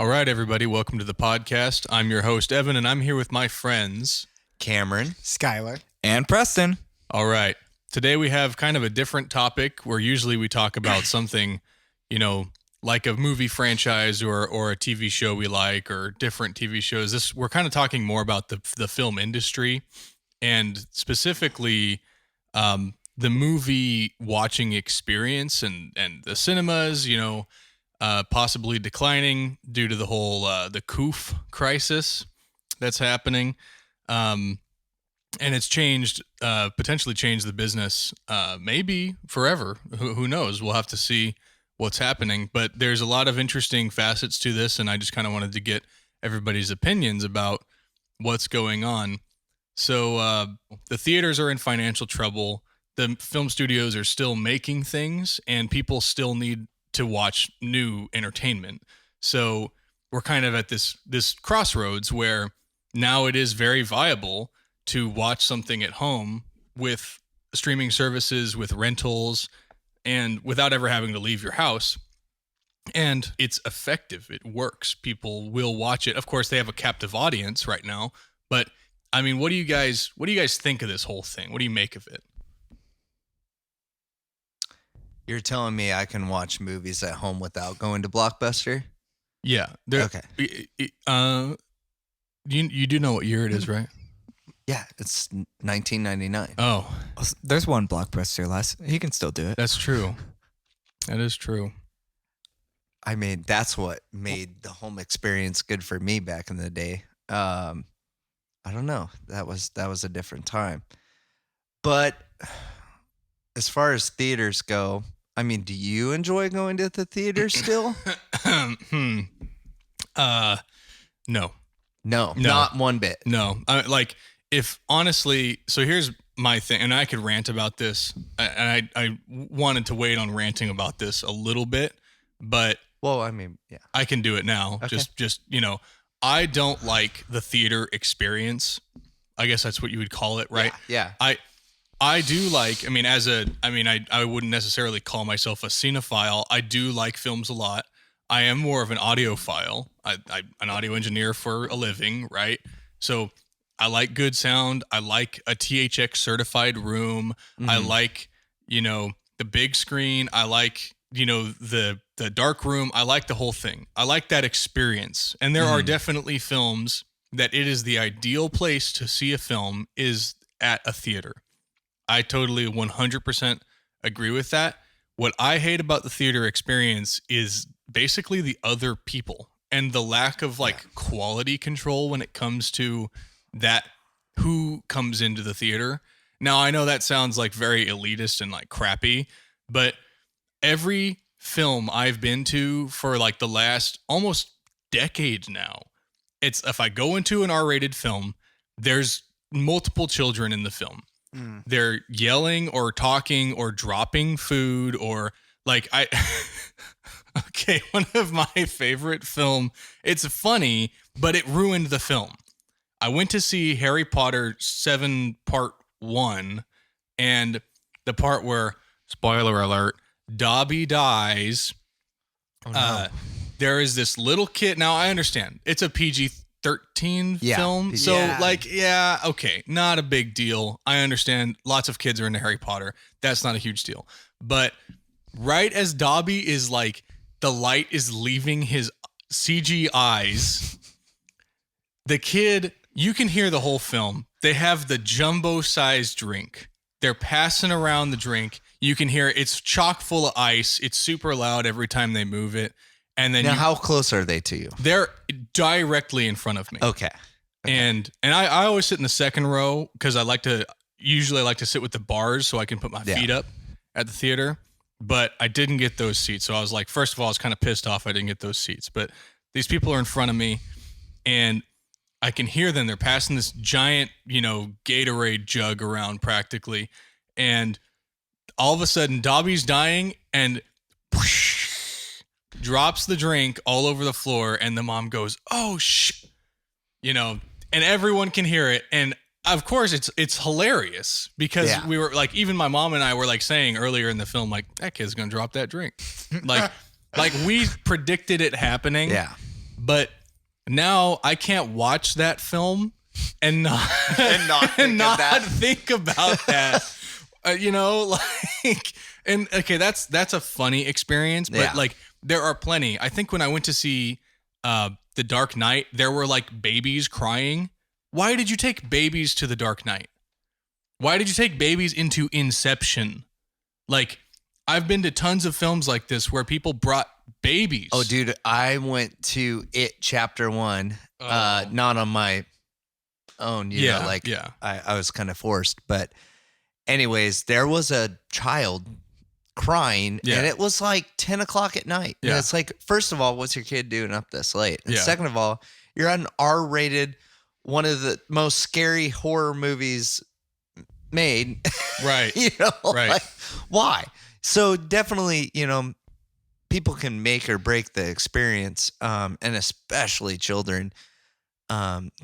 All right, everybody, welcome to the podcast. I'm your host, Evan, and I'm here with my friends, Cameron, Skylar, and Preston. All right. Today we have kind of a different topic where usually we talk about something, like a movie franchise or a TV show we like or different TV shows. We're kind of talking more about the film industry and specifically the movie watching experience and the cinemas, possibly declining due to the whole the Coof crisis that's happening. And it's potentially changed the business, maybe forever. Who knows? We'll have to see what's happening. But there's a lot of interesting facets to this, and I just kind of wanted to get everybody's opinions about what's going on. So the theaters are in financial trouble. The film studios are still making things, and people still need to watch new entertainment. So we're kind of at this crossroads where now it is very viable to watch something at home with streaming services, with rentals, and without ever having to leave your house. And it's effective. It works. People will watch it. Of course, they have a captive audience right now. But I mean, what do you guys think of this whole thing? What do you make of it? you're telling me I can watch movies at home without going to Blockbuster? Yeah. Okay. You do know what year it is, right? Yeah, it's 1999. Oh, There's one Blockbuster less. He can still do it. that's true. That is true. I mean, that's what made the home experience good for me back in the day. I don't know. That was a different time. But as far as theaters go, I mean, do you enjoy going to the theater still? No, No, not one bit. no. If honestly, so here's my thing, and I could rant about this, and I wanted to wait on ranting about this a little bit, but Well, I mean, yeah. I can do it now. Okay. Just I don't like the theater experience. I guess that's what you would call it, right? Yeah. I do like, I wouldn't necessarily call myself a cinephile. I do like films a lot. I am more of an audiophile. I'm an audio engineer for a living, right? So I like good sound. I like a THX certified room. Mhm. I like, the big screen. I like, the dark room. I like the whole thing. I like that experience. And there are definitely films that it is the ideal place to see a film is at a theater. I totally 100% agree with that. What I hate about the theater experience is basically the other people and the lack of quality control when it comes to that, who comes into the theater. Now, I know that sounds like very elitist and crappy, but every film I've been to for the last almost decade now, it's if I go into an R-rated film, there's multiple children in the film. They're yelling or talking or dropping food or okay, one of my favorite film, it's funny, but it ruined the film. I went to see Harry Potter 7 Part 1, and the part where, spoiler alert, Dobby dies. Oh, no. There is this little kid. Now, I understand. It's a PG-13 film. PG. So, Yeah. okay, not a big deal. I understand. Lots of kids are into Harry Potter. That's not a huge deal. But right as Dobby is the light is leaving his CG eyes, the kid, you can hear the whole film. They have the jumbo-sized drink. They're passing around the drink. You can hear it's chock full of ice. It's super loud every time they move it. And then Now, how close are they to you? they're directly in front of me. Okay. And I always sit in the second row because I like to sit with the bars so I can put my feet up at the theater. But I didn't get those seats. So I was first of all, I was kind of pissed off I didn't get those seats. But these people are in front of me and I can hear them. They're passing this giant, Gatorade jug around practically. And all of a sudden, Dobby's dying and whoosh, drops the drink all over the floor. And the mom goes, "Oh, and everyone can hear it. And of course, it's hilarious because we were even my mom and I were saying earlier in the film, that kid's going to drop that drink. We predicted it happening. Yeah. But now I can't watch that film and not think about that. And okay, that's a funny experience, but like there are plenty. I think when I went to see The Dark Knight, there were like babies crying. Why did you take babies to The Dark Knight? Why did you take babies into Inception? Like, I've been to tons of films like this where people brought babies. Oh, dude, I went to It Chapter 1, not on my own, you know, like I was kind of forced. But anyways, there was a child crying and it was like 10 o'clock at night. And it's like, first of all, what's your kid doing up this late? And second of all, you're at an R-rated, one of the most scary horror movies made. Right. You know, like, why? So definitely, you know, people can make or break the experience, and especially children.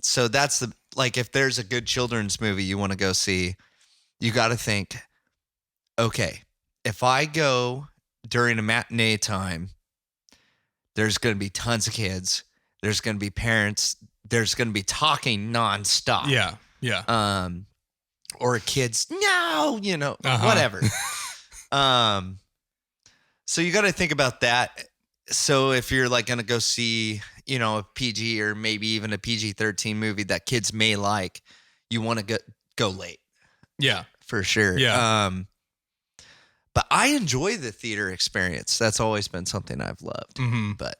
So that's the, like, if there's a good children's movie you want to go see, you got to think, okay, if I go during a matinee time, there's going to be tons of kids. There's going to be parents. There's going to be talking nonstop. Yeah. Yeah. Or kids, no, you know, whatever. So you got to think about that. So if you're like going to go see, you know, a PG or maybe even a PG-13 movie that kids may like, you want to go late. Yeah. For sure. Yeah. But I enjoy the theater experience. That's always been something I've loved. Mm-hmm. But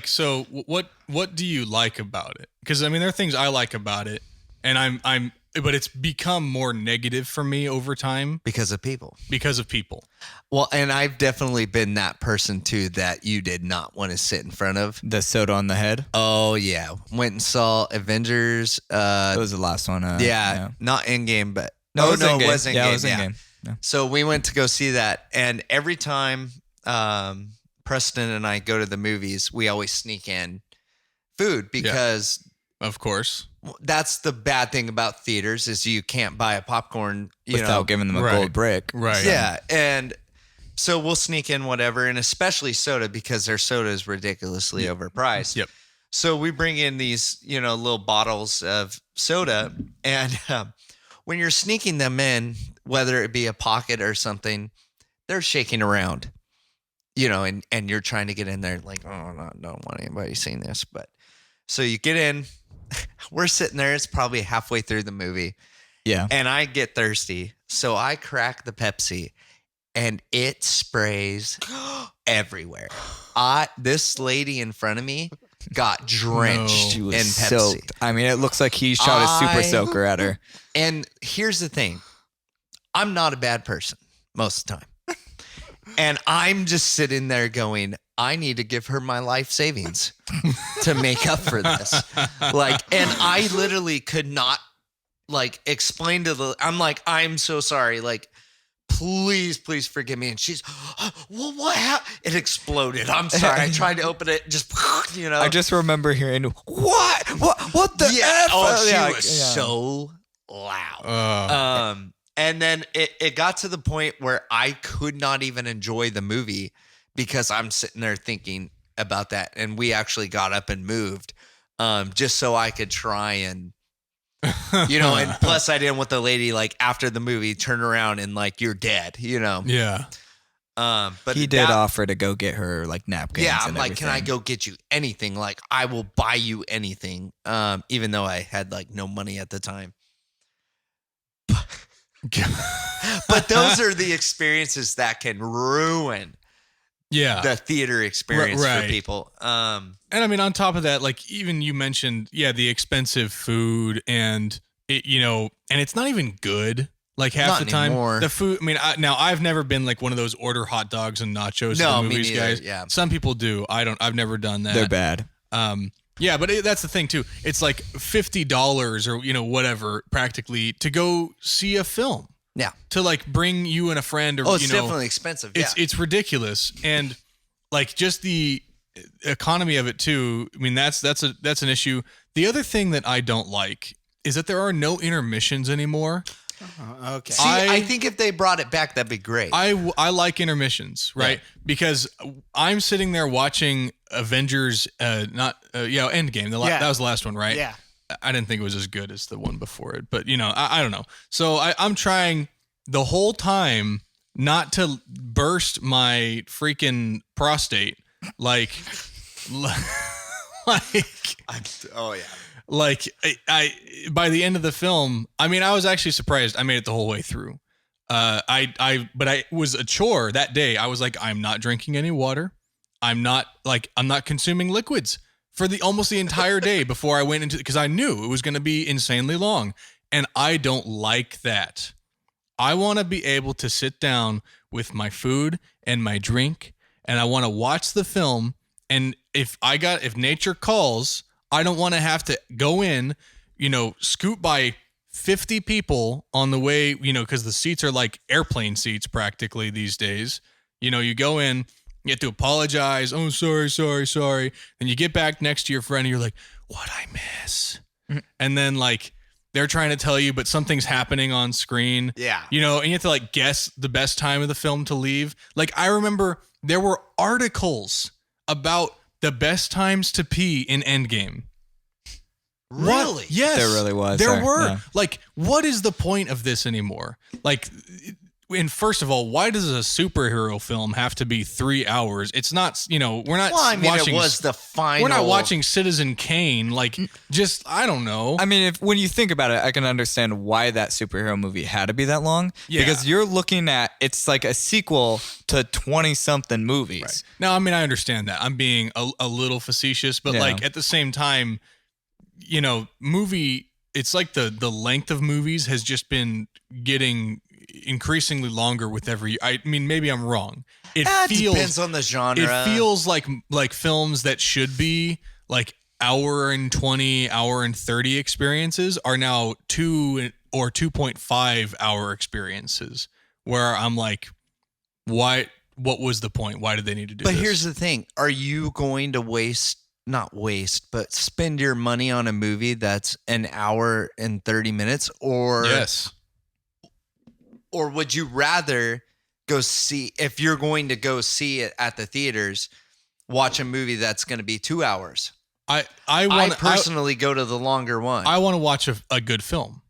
so what do you like about it? Because I mean, there are things I like about it, and but it's become more negative for me over time because of people. Well, and I've definitely been that person too that you did not want to sit in front of. The soda on the head. Oh yeah, went and saw Avengers. That was the last one. Not Endgame, but it was Endgame. It was Endgame. Yeah, it was Endgame. Yeah. So we went to go see that, and every time Preston and I go to the movies, we always sneak in food because, of course, that's the bad thing about theaters is you can't buy a popcorn without giving them a gold brick. Right. Yeah, and so we'll sneak in whatever, and especially soda because their soda is ridiculously overpriced. Yep. So we bring in these, you know, little bottles of soda, and when you're sneaking them in, whether it be a pocket or something, they're shaking around, you know, and you're trying to get in there like, oh, no, don't want anybody seeing this. But so you get in, we're sitting there. It's probably halfway through the movie. Yeah. And I get thirsty. So I crack the Pepsi and it sprays everywhere. This lady in front of me got drenched in Pepsi. Soaked. I mean, it looks like he shot a super soaker at her. And here's the thing. I'm not a bad person most of the time. And I'm just sitting there going, I need to give her my life savings to make up for this. Like, and I literally could not like explain I'm like, I'm so sorry. Like, please forgive me. And she's, well, what happened? It exploded. I'm sorry. I tried to open it. Just, you know. I just remember hearing, what the F? Oh, she was so loud. And then it got to the point where I could not even enjoy the movie because I'm sitting there thinking about that. And we actually got up and moved just so I could try and, you know, and plus I didn't want the lady like after the movie turn around and like, you're dead, you know? Yeah. But he did offer to go get her like napkins. Yeah. I'm and like, everything. can I go get you anything? Like I will buy you anything. Even though I had like no money at the time. But those are the experiences that can ruin the theater experience for people. And I mean, on top of that, like even you mentioned, the expensive food and it, you know, and it's not even good. Like half the time, the food. I mean, I've never been like one of those order hot dogs and nachos at the movies, guys. Yeah. Some people do. I've never done that. They're bad. Yeah, but that's the thing too. It's like $50 or, you know, whatever, practically to go see a film. Yeah. To like bring you and a friend or, it's definitely expensive. Yeah. It's ridiculous. And like just the economy of it too. I mean, that's an issue. The other thing that I don't like is that there are no intermissions anymore. Okay. See, I think if they brought it back, that'd be great. I like intermissions, right? Yeah. Because I'm sitting there watching Avengers, Endgame. That was the last one, right? Yeah. I didn't think it was as good as the one before it, but I don't know. So I'm trying the whole time not to burst my freaking prostate, like Like I by the end of the film, I mean, I was actually surprised I made it the whole way through. But it was a chore that day. I was like, I'm not drinking any water. I'm not consuming liquids for almost the entire day before I went into, because I knew it was going to be insanely long. And I don't like that. I want to be able to sit down with my food and my drink, and I want to watch the film. And if nature calls, I don't want to have to go in, scoot by 50 people on the way, because the seats are like airplane seats practically these days. You go in, you have to apologize. Oh, sorry. And you get back next to your friend and you're like, what'd I miss? Mm-hmm. And then they're trying to tell you, but something's happening on screen. Yeah. And you have to guess the best time of the film to leave. I remember there were articles about the best times to pee in Endgame. Really? What? Yes. There really was. There were. Yeah. What is the point of this anymore? And first of all, why does a superhero film have to be 3 hours? It's not, we're not watching. It was the final. We're not watching Citizen Kane. I don't know. I mean, when you think about it, I can understand why that superhero movie had to be that long. Yeah. Because you're looking at, it's like a sequel to 20-something movies. Right. Now, I mean, I understand that. I'm being a little facetious, but at the same time, it's like the length of movies has just been getting increasingly longer with every. I mean, maybe I'm wrong. It depends on the genre. It feels like films that should be hour and 20, hour and 30 experiences are now 2 or 2.5 hour experiences. Where I'm like, why? What was the point? Why did they need to do this? But here's the thing: are you going to spend your money on a movie that's an hour and 30 minutes, or yes? Or would you rather go see, if you're going to go see it at the theaters, watch a movie that's going to be 2 hours? I personally go to the longer one. I want to watch a good film.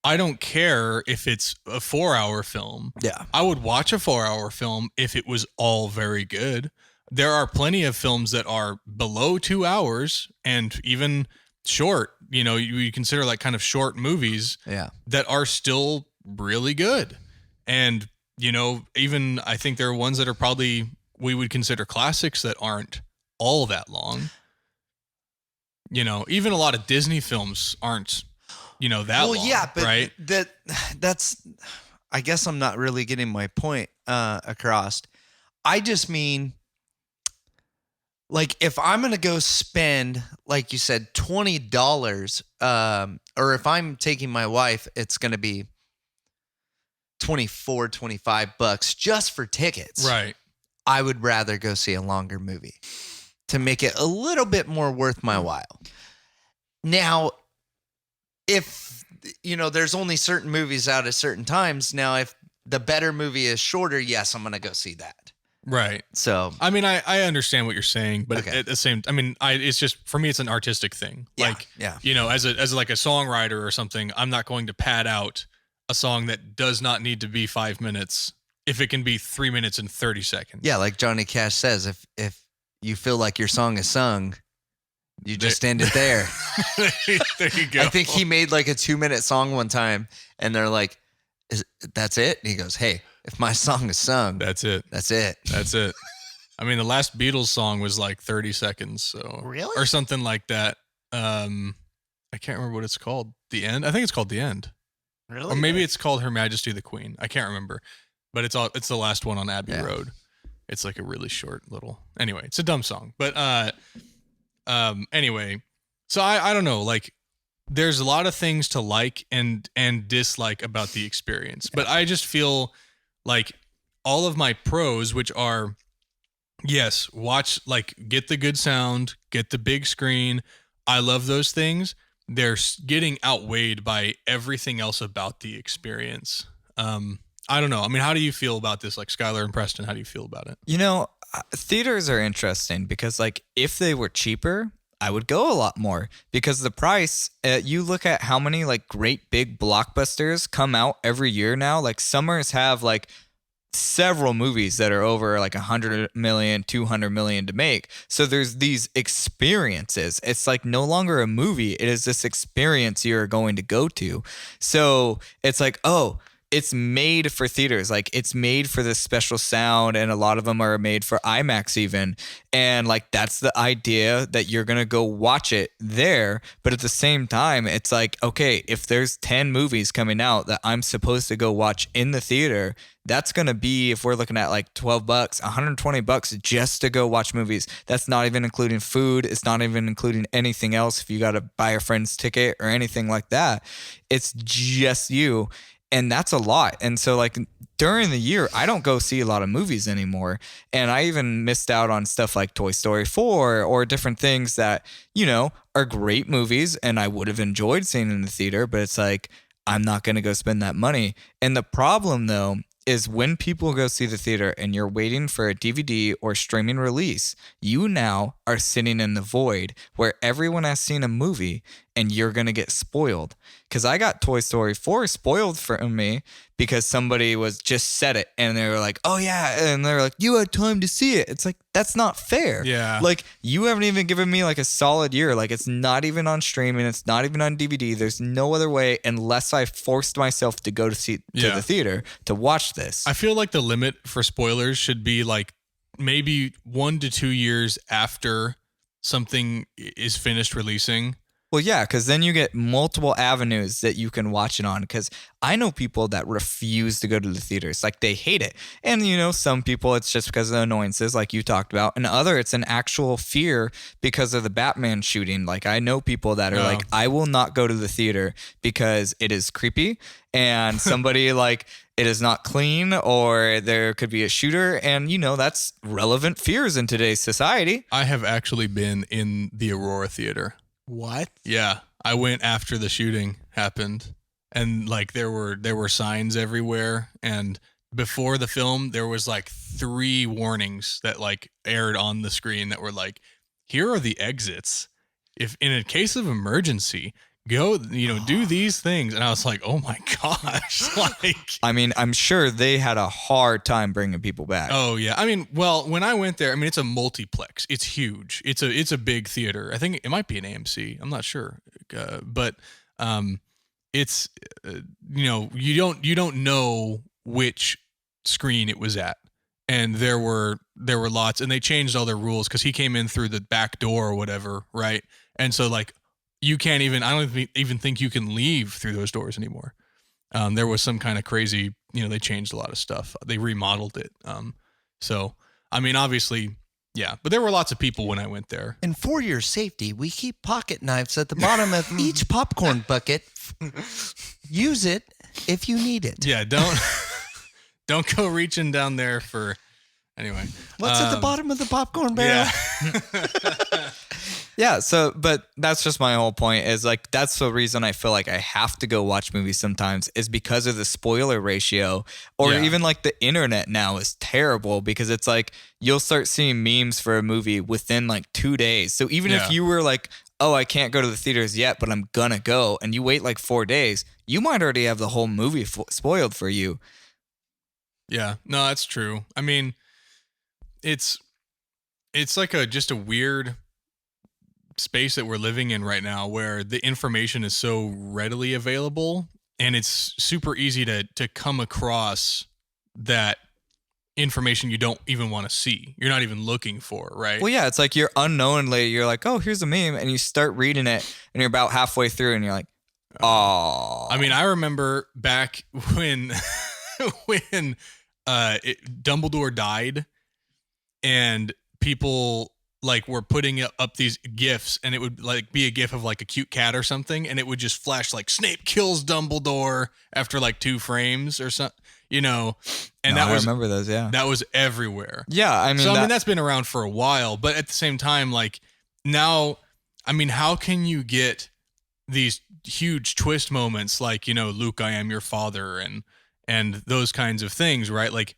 I don't care if it's a 4-hour film. Yeah. I would watch a 4-hour film if it was all very good. There are plenty of films that are below 2 hours and even short, you consider kind of short movies that are still really good. And, even I think there are ones that are probably we would consider classics that aren't all that long. Even a lot of Disney films aren't, that long. Well, yeah, but right? that's, I guess I'm not really getting my point across. I just mean, if I'm going to go spend, like you said, $20, or if I'm taking my wife, it's going to be $25 just for tickets. Right. I would rather go see a longer movie to make it a little bit more worth my while. Now, if, there's only certain movies out at certain times. Now, if the better movie is shorter, yes, I'm going to go see that. Right. So, I mean, I understand what you're saying, but at the same, I mean, it's just, for me, it's an artistic thing. Yeah, as a songwriter or something, I'm not going to pad out a song that does not need to be 5 minutes if it can be 3 minutes and 30 seconds. Yeah. Like Johnny Cash says, if you feel like your song is sung, you just end it there. There you go. I think he made a 2-minute song one time and they're like, that's it? And he goes, hey, if my song is sung, that's it. That's it. That's it. I mean, the last Beatles song was 30 seconds. So really? Or something like that. I can't remember what it's called. The End? I think it's called The End. Really? Or maybe it's called Her Majesty the Queen. I can't remember. But it's the last one on Abbey Road. It's a really short little. Anyway, it's a dumb song. But anyway, so I don't know. There's a lot of things to like and dislike about the experience. But I just feel all of my pros, which are, yes, watch, get the good sound, get the big screen. I love those things. they're getting outweighed by everything else about the experience. I don't know. I mean, how do you feel about this? Like Skylar and Preston, how do you feel about it? You know, theaters are interesting because like if they were cheaper, I would go a lot more because the price, you look at how many like great big blockbusters come out every year now. Like summers have like several movies that are over like 100 million, 200 million to make. So there's these experiences. It's like no longer a movie. It is this experience you're going to go to. So it's like, oh, it's made for theaters. Like it's made for this special sound, and a lot of them are made for IMAX even. And like that's the idea that you're going to go watch it there. But at the same time, it's like, okay, if there's 10 movies coming out that I'm supposed to go watch in the theater, that's going to be, if we're looking at like $12, $120 just to go watch movies. That's not even including food. It's not even including anything else. If you got to buy a friend's ticket or anything like that, it's just you. And that's a lot. And so like during the year, I don't go see a lot of movies anymore. And I even missed out on stuff like Toy Story 4 or different things that, you know, are great movies and I would have enjoyed seeing in the theater, but it's like, I'm not going to go spend that money. And the problem though, is when people go see the theater and you're waiting for a DVD or streaming release, you now are sitting in the void where everyone has seen a movie and you're going to get spoiled. Because I got Toy Story 4 spoiled for me because somebody was just said it and they were like, oh yeah. And they're like, you had time to see it. It's like, that's not fair. Yeah. Like you haven't even given me like a solid year. Like it's not even on streaming. It's not even on DVD. There's no other way unless I forced myself to go to the theater to watch this. I feel like the limit for spoilers should be like maybe 1 to 2 years after something is finished releasing. Well, yeah, because then you get multiple avenues that you can watch it on. Because I know people that refuse to go to the theaters. Like, they hate it. And, you know, some people, it's just because of the annoyances, like you talked about. And other, it's an actual fear because of the Batman shooting. Like, I know people that are like, I will not go to the theater because it is creepy. And somebody, like, it is not clean, or there could be a shooter. And, you know, that's relevant fears in today's society. I have actually been in the Aurora Theater. What? Yeah, I went after the shooting happened, and like there were signs everywhere, and before the film there was like 3 warnings that like aired on the screen that were like, here are the exits if in a case of emergency, go, you know, do these things. And I was like, oh my gosh. Like, I mean, I'm sure they had a hard time bringing people back. oh yeah. I mean, well, when I went there, I mean, it's a multiplex. It's huge. It's a big theater. I think it might be an AMC. I'm not sure. But it's, you know, you don't know which screen it was at. And there were lots, and they changed all their rules because he came in through the back door or whatever. Right. And so like, you can't even, I don't even think you can leave through those doors anymore. There was some kind of crazy, you know, they changed a lot of stuff. They remodeled it. So, I mean, obviously, yeah, but there were lots of people when I went there. And for your safety, we keep pocket knives at the bottom of each popcorn bucket. Use it if you need it. Yeah, don't go reaching down there for, anyway. What's at the bottom of the popcorn barrel? Yeah. Yeah, so, but that's just my whole point is like, that's the reason I feel like I have to go watch movies sometimes is because of the spoiler ratio, or even like the internet now is terrible because it's like, you'll start seeing memes for a movie within like 2 days. So even if you were like, oh, I can't go to the theaters yet, but I'm gonna go, and you wait like 4 days, you might already have the whole movie spoiled for you. Yeah, no, that's true. I mean, it's like just a weird space that we're living in right now where the information is so readily available, and it's super easy to come across that information you don't even want to see. You're not even looking for, right? Well, yeah, it's like you're unknowingly, you're like, oh, here's a meme, and you start reading it, and you're about halfway through, and you're like, oh. I mean, I remember back when Dumbledore died, and people like were putting up these GIFs, and it would like be a GIF of like a cute cat or something, and it would just flash like Snape kills Dumbledore after like 2 frames or something, you know. And I remember those, yeah. That was everywhere. Yeah, I mean, so I mean that's been around for a while, but at the same time, like now, I mean, how can you get these huge twist moments, like, you know, Luke, I am your father, and those kinds of things, right? Like,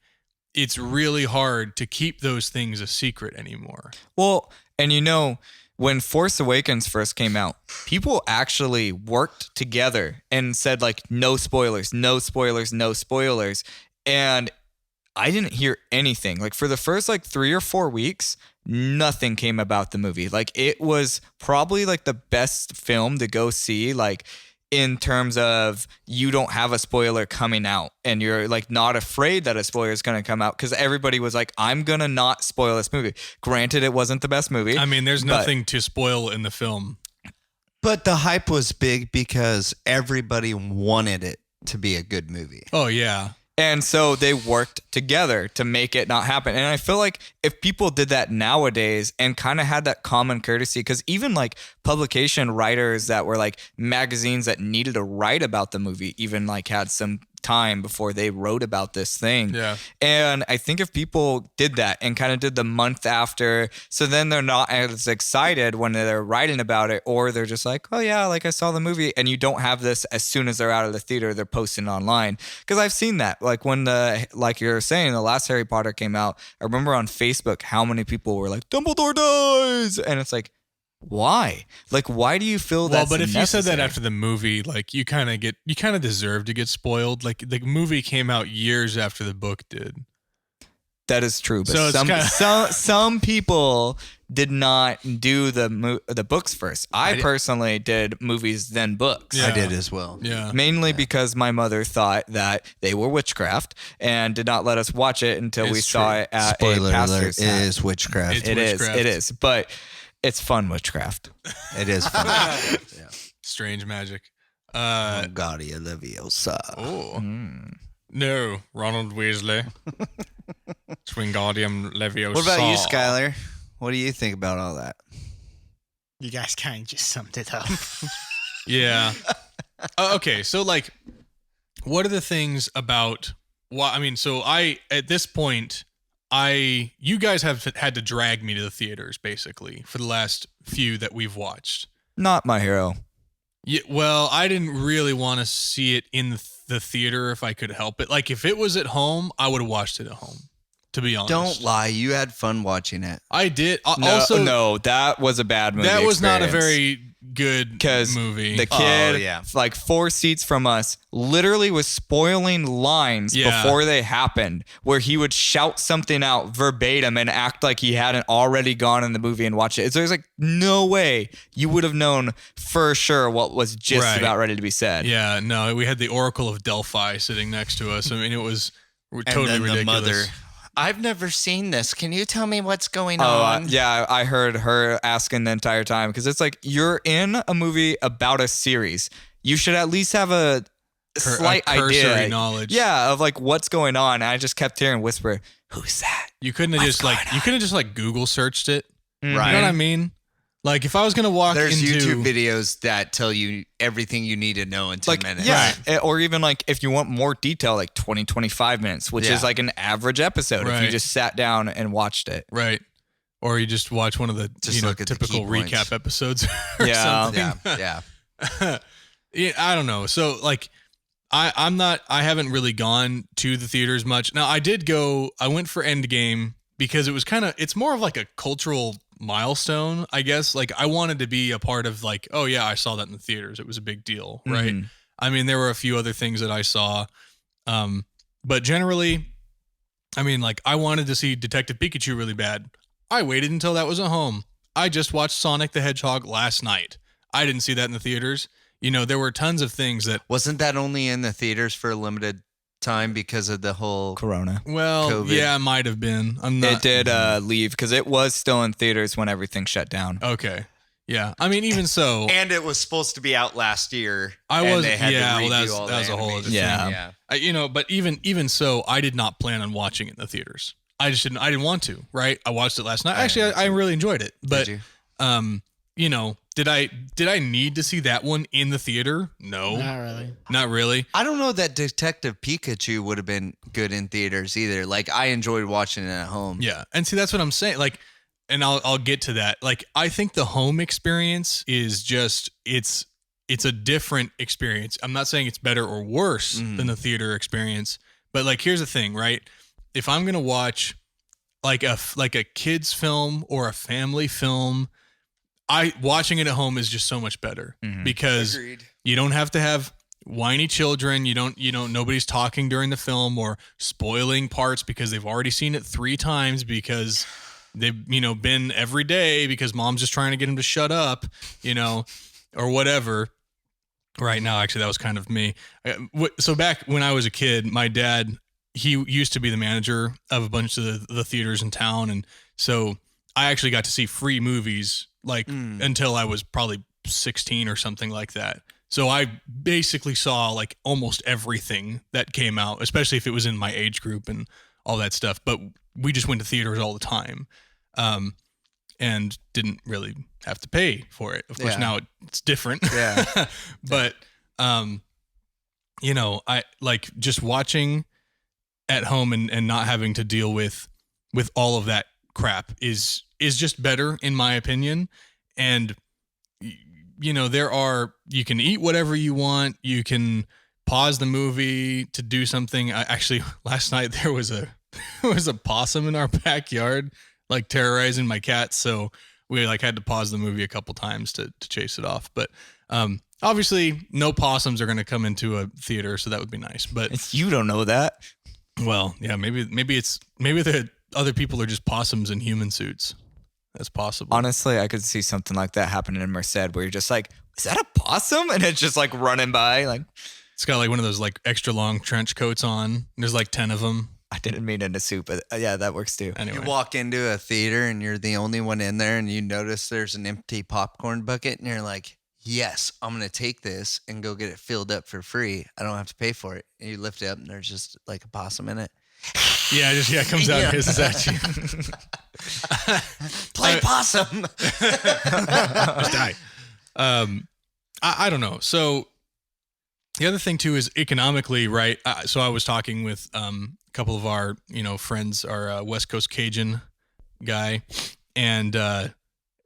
it's really hard to keep those things a secret anymore. Well, and you know, when Force Awakens first came out, people actually worked together and said, like, no spoilers, no spoilers, no spoilers. And I didn't hear anything. Like, for the first, like, 3 or 4 weeks, nothing came about the movie. Like, it was probably, like, the best film to go see, like, in terms of you don't have a spoiler coming out and you're like not afraid that a spoiler is going to come out, because everybody was like, I'm going to not spoil this movie. Granted, it wasn't the best movie. I mean, there's nothing to spoil in the film. But the hype was big because everybody wanted it to be a good movie. Oh, yeah. And so they worked together to make it not happen. And I feel like if people did that nowadays and kind of had that common courtesy, because even like publication writers that were like magazines that needed to write about the movie even like had some time before they wrote about this thing. Yeah. And I think if people did that and kind of did the month after, so then they're not as excited when they're writing about it, or they're just like, oh yeah, like I saw the movie, and you don't have this as soon as they're out of the theater, they're posting online. Because I've seen that. Like when like you're saying, the last Harry Potter came out, I remember on Facebook how many people were like, Dumbledore dies! And it's like, why? Like, why do you feel that? Well, but if you said that after the movie, like you kind of deserve to get spoiled. Like the movie came out years after the book did. That is true, but So some people did not do the books first. I personally did movies then books. Yeah. I did as well. Yeah. Mainly because my mother thought that they were witchcraft and did not let us watch it until we saw it at Spoiler a pastor's alert, it house. is witchcraft. It's It is. witchcraft. It is. But it's fun witchcraft. It is fun. Yeah. Strange magic. Wingardium Leviosa. Oh. Mm. No, Ronald Weasley. It's Wingardium Leviosa. What about you, Skylar? What do you think about all that? You guys kind of just summed it up. Yeah. Okay, so like, what are the things about? Well, I mean, so at this point, you guys have had to drag me to the theaters basically for the last few that we've watched. Not my hero. Yeah, well, I didn't really want to see it in the theater if I could help it. Like, if it was at home, I would have watched it at home, to be honest. Don't lie. You had fun watching it. I did. No, that was a bad movie. That was not a experience. very good movie. The kid, yeah. like 4 seats from us, literally was spoiling lines before they happened, where he would shout something out verbatim and act like he hadn't already gone in the movie and watched it. So there's like no way you would have known for sure what was just about ready to be said. Yeah, no, we had the Oracle of Delphi sitting next to us. I mean, it was totally and then ridiculous. The mother, I've never seen this. Can you tell me what's going on? Yeah, I heard her asking the entire time, because it's like, you're in a movie about a series. You should at least have a slight cursory idea, knowledge. Yeah, of like what's going on. And I just kept hearing whisper, "Who's that?" You couldn't have just Google searched it. Right. You know what I mean? Like, if I was gonna walk There's into YouTube videos that tell you everything you need to know in 10 minutes. Yeah, or even like if you want more detail, like 25 minutes, which is like an average episode if you just sat down and watched it. Right. Or you just watch one of the look at the typical key points. recap episodes or something. Yeah. Yeah, I don't know. So like I haven't really gone to the theaters much. Now I went for Endgame because it's more of like a cultural milestone, I guess. Like, I wanted to be a part of like, oh yeah, I saw that in the theaters. It was a big deal, right? Mhm. I mean, there were a few other things that I saw. But generally, I mean, like, I wanted to see Detective Pikachu really bad. I waited until that was at home. I just watched Sonic the Hedgehog last night. I didn't see that in the theaters. You know, there were tons of things that... Wasn't that only in the theaters for a limited time because of the whole... Corona. Well, COVID. yeah, it might have been. It did leave because it was still in theaters when everything shut down. Okay. Yeah. I mean, even so... And it was supposed to be out last year. That was a whole other thing. Yeah. But even so, I did not plan on watching it in the theaters. I didn't want to, right? I watched it last night. Actually, I really enjoyed it. But, Did you? Did I need to see that one in the theater? No. Not really. I don't know that Detective Pikachu would have been good in theaters either. Like, I enjoyed watching it at home. Yeah. And see, that's what I'm saying. Like, and I'll get to that. Like, I think the home experience is just, it's it's a different experience. I'm not saying it's better or worse than the theater experience, but like, here's the thing, right? If I'm going to watch like a kid's film or a family film, watching it at home is just so much better because Agreed. you don't have to have whiny children. Nobody's talking during the film or spoiling parts because they've already seen it 3 times because they've, been every day because mom's just trying to get them to shut up, or whatever. Right now, actually, that was kind of me. So back when I was a kid, my dad, he used to be the manager of a bunch of the theaters in town. And so I actually got to see free movies until I was probably 16 or something like that. So I basically saw like almost everything that came out, especially if it was in my age group and all that stuff. But we just went to theaters all the time. And didn't really have to pay for it. Of course, now it's different. Yeah. But, I like just watching at home and not having to deal with all of that crap is just better in my opinion. And, you can eat whatever you want. You can pause the movie to do something. Actually, last night there was a possum in our backyard, like terrorizing my cats. So we like had to pause the movie a couple times to chase it off. But obviously no possums are going to come into a theater. So that would be nice. But You don't know that. Well, yeah, maybe the other people are just possums in human suits. That's possible. Honestly, I could see something like that happening in Merced where you're just like, is that a possum? And it's just like running by. Like, It's got like one of those like extra long trench coats on. And there's like 10 of them. I didn't mean in a suit, but yeah, that works too. Anyway. You walk into a theater and you're the only one in there and you notice there's an empty popcorn bucket and you're like, yes, I'm going to take this and go get it filled up for free. I don't have to pay for it. And you lift it up and there's just like a possum in it. Yeah, it comes out and hisses at you. Play possum. Just die. I don't know. So the other thing too is economically, right? So I was talking with a couple of our friends, our West Coast Cajun guy, and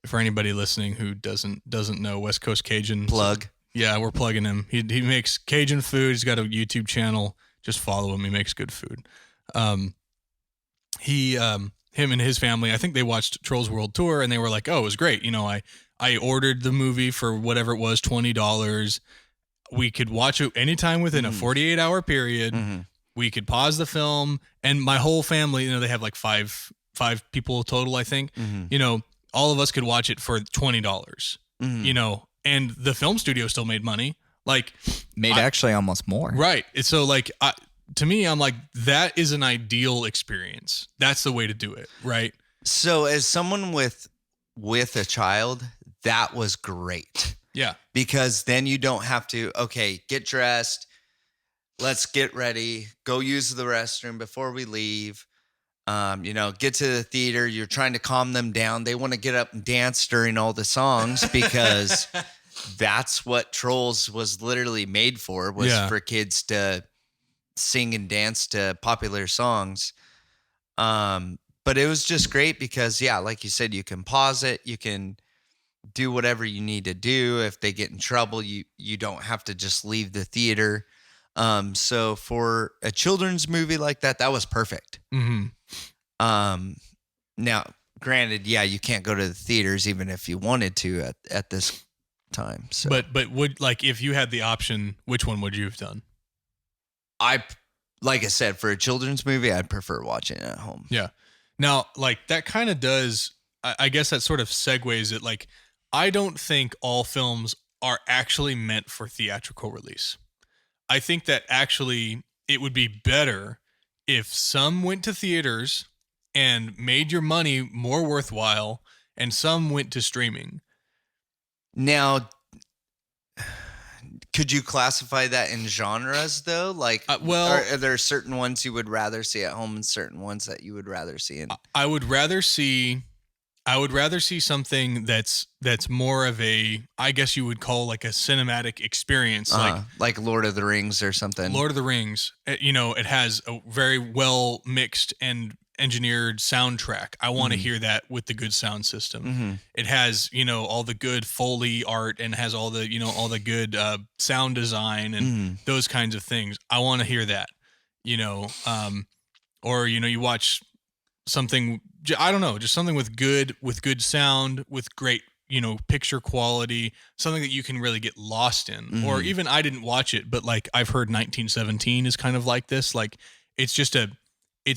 for anybody listening who doesn't know West Coast Cajun, Plug. Yeah, we're plugging him. He makes Cajun food. He's got a YouTube channel. Just follow him. He makes good food. Him and his family, I think they watched Trolls World Tour and they were like, oh, it was great. I ordered the movie for whatever it was, $20. We could watch it anytime within a 48-hour period. Mm-hmm. We could pause the film, and my whole family, they have like five people total, I think. Mm-hmm. All of us could watch it for $20. And the film studio still made money. Like Actually almost more. Right. It's so like to me, I'm like, that is an ideal experience. That's the way to do it, right? So as someone with a child, that was great. Yeah. Because then you don't have to, okay, get dressed. Let's get ready. Go use the restroom before we leave. Get to the theater. You're trying to calm them down. They want to get up and dance during all the songs because that's what Trolls was literally made for, was for kids to sing and dance to popular songs. But it was just great because, like you said, you can pause it. You can do whatever you need to do. If they get in trouble, you don't have to just leave the theater. So for a children's movie like that was perfect. Mm-hmm. Now, granted, you can't go to the theaters even if you wanted to at this time. So. But would, like, if you had the option, which one would you have done? Like I said, for a children's movie, I'd prefer watching it at home. Yeah. Now, like, that kind of does, I guess that sort of segues it. Like, I don't think all films are actually meant for theatrical release. I think that actually it would be better if some went to theaters and made your money more worthwhile and some went to streaming. Now, could you classify that in genres though? Like, are there certain ones you would rather see at home and certain ones that you would rather see in? I would rather see something that's more of a, I guess you would call like a cinematic experience, like Lord of the Rings or something. Lord of the Rings, it has a very well mixed and engineered soundtrack. I want to hear that with the good sound system. Mm-hmm. It has, all the good Foley art and has all the, all the good sound design and those kinds of things. I want to hear that, or, you watch something, I don't know, just something with good sound, with great, picture quality, something that you can really get lost in. Or even, I didn't watch it, but like I've heard 1917 is kind of like this. Like it's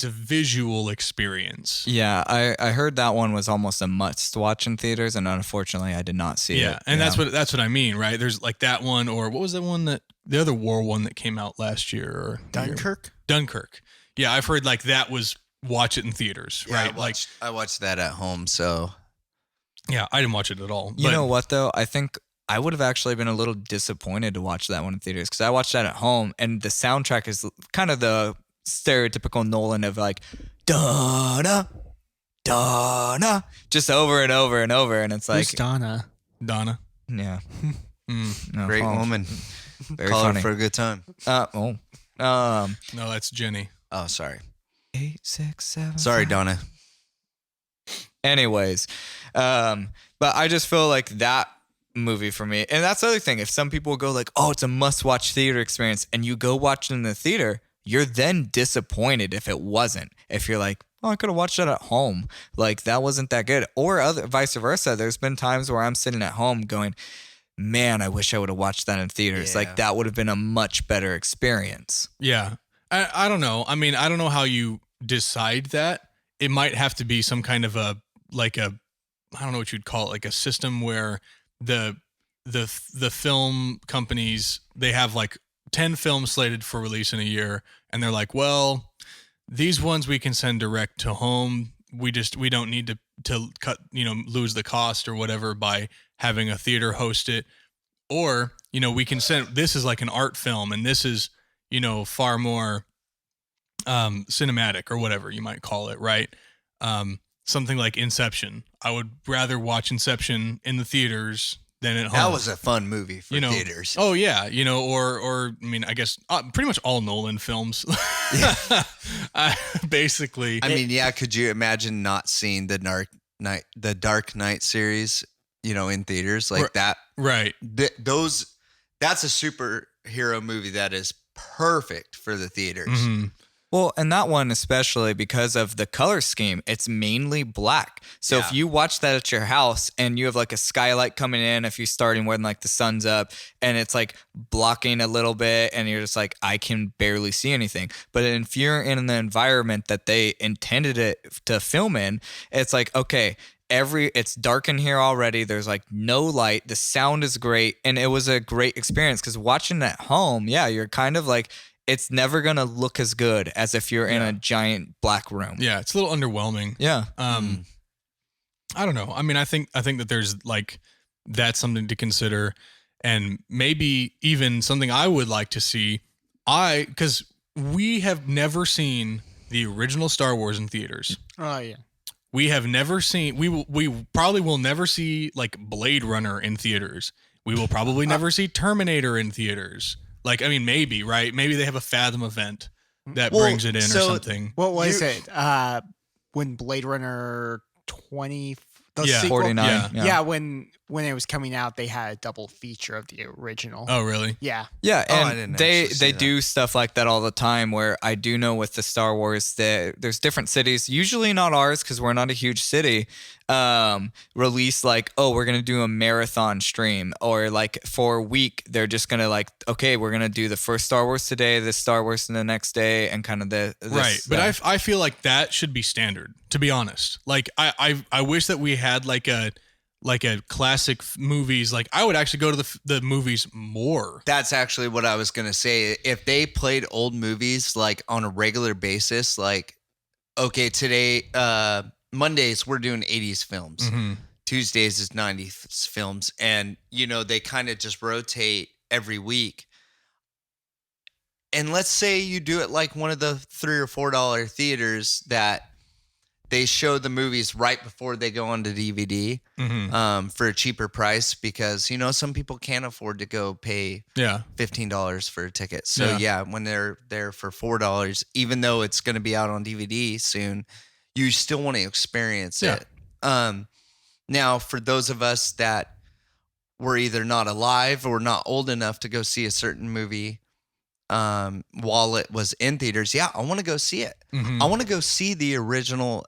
a visual experience. Yeah, I heard that one was almost a must watch in theaters, and unfortunately I did not see it. Yeah, and that's what I mean, right? There's like that one, or what was the one the other war one that came out last year? Or Dunkirk. Yeah, I've heard like that was watch it in theaters, Yeah, right? I watched that at home, so. Yeah, I didn't watch it at all. You know what, though? I think I would have actually been a little disappointed to watch that one in theaters because I watched that at home, and the soundtrack is kind of the stereotypical Nolan of like, da-na, da-na, just over and over and over. And it's like, Who's Donna? Yeah. No, Great woman. Very Call funny. her for a good time. No, that's Jenny. Oh, sorry. 8, 6, 7. Sorry, 5. Donna. Anyways, but I just feel like that movie for me, and that's the other thing. If some people go like, "Oh, it's a must-watch theater experience," and you go watch it in the theater, you're then disappointed if it wasn't. If you're like, "Oh, I could have watched it at home," like that wasn't that good, or vice versa. There's been times where I'm sitting at home going, "Man, I wish I would have watched that in theaters. Yeah. Like that would have been a much better experience." Yeah. I don't know. I mean, I don't know how you decide that. It might have to be some kind of I don't know what you'd call it, like a system where the film companies, they have like 10 films slated for release in a year, and they're like, well, these ones we can send direct to home. We don't need to cut, lose the cost or whatever by having a theater host it. Or, we can send, this is like an art film, and this is, far more cinematic or whatever you might call it, right? Something like Inception. I would rather watch Inception in the theaters than at home. That was a fun movie for theaters. Oh yeah, or I mean, I guess pretty much all Nolan films. Basically. I mean, yeah. Could you imagine not seeing the Dark Knight series, in theaters like that? Right. That's a superhero movie that is perfect for the theaters. Mm-hmm. Well, and that one especially because of the color scheme, it's mainly black. So if you watch that at your house and you have like a skylight coming in, if you're starting when like the sun's up and it's like blocking a little bit and you're just like, I can barely see anything. But if you're in the environment that they intended it to film in, it's like, okay, it's dark in here already. There's like no light. The sound is great. And it was a great experience because watching at home, you're kind of like, it's never going to look as good as if you're in a giant black room. Yeah, it's a little underwhelming. Yeah. I don't know. I mean, I think that there's like, that's something to consider, and maybe even something I would like to see. Because we have never seen the original Star Wars in theaters. Oh yeah. We have never seen. We probably will never see like Blade Runner in theaters. We will probably never see Terminator in theaters. Like, I mean, maybe, right? Maybe they have a Fathom event that brings it in or something. What was it? When Blade Runner 20, the Yeah. sequel? 49. Yeah, when it was coming out, they had a double feature of the original. Oh, really? Yeah. Yeah, Oh, I and didn't actually see they that. do stuff like that all the time where I do know with the Star Wars that there's different cities, usually not ours because we're not a huge city, release like, oh, we're going to do a marathon stream, or like for a week, they're just going to like, okay, we're going to do the first Star Wars today, this Star Wars the next day, and kind of Right. But I feel like that should be standard, to be honest. Like I wish that we had like a classic movies. Like I would actually go to the movies more. That's actually what I was going to say. If they played old movies like on a regular basis, like, okay, today, Mondays, we're doing 80s films. Mm-hmm. Tuesdays is 90s films. And, they kind of just rotate every week. And let's say you do it like one of the $3 or $4 theaters that they show the movies right before they go onto DVD for a cheaper price because, some people can't afford to go pay $15 for a ticket. So, when they're there for $4, even though it's going to be out on DVD soon, you still want to experience Yeah. it. Now, for those of us that were either not alive or not old enough to go see a certain movie while it was in theaters, I want to go see it. Mhm. I want to go see the original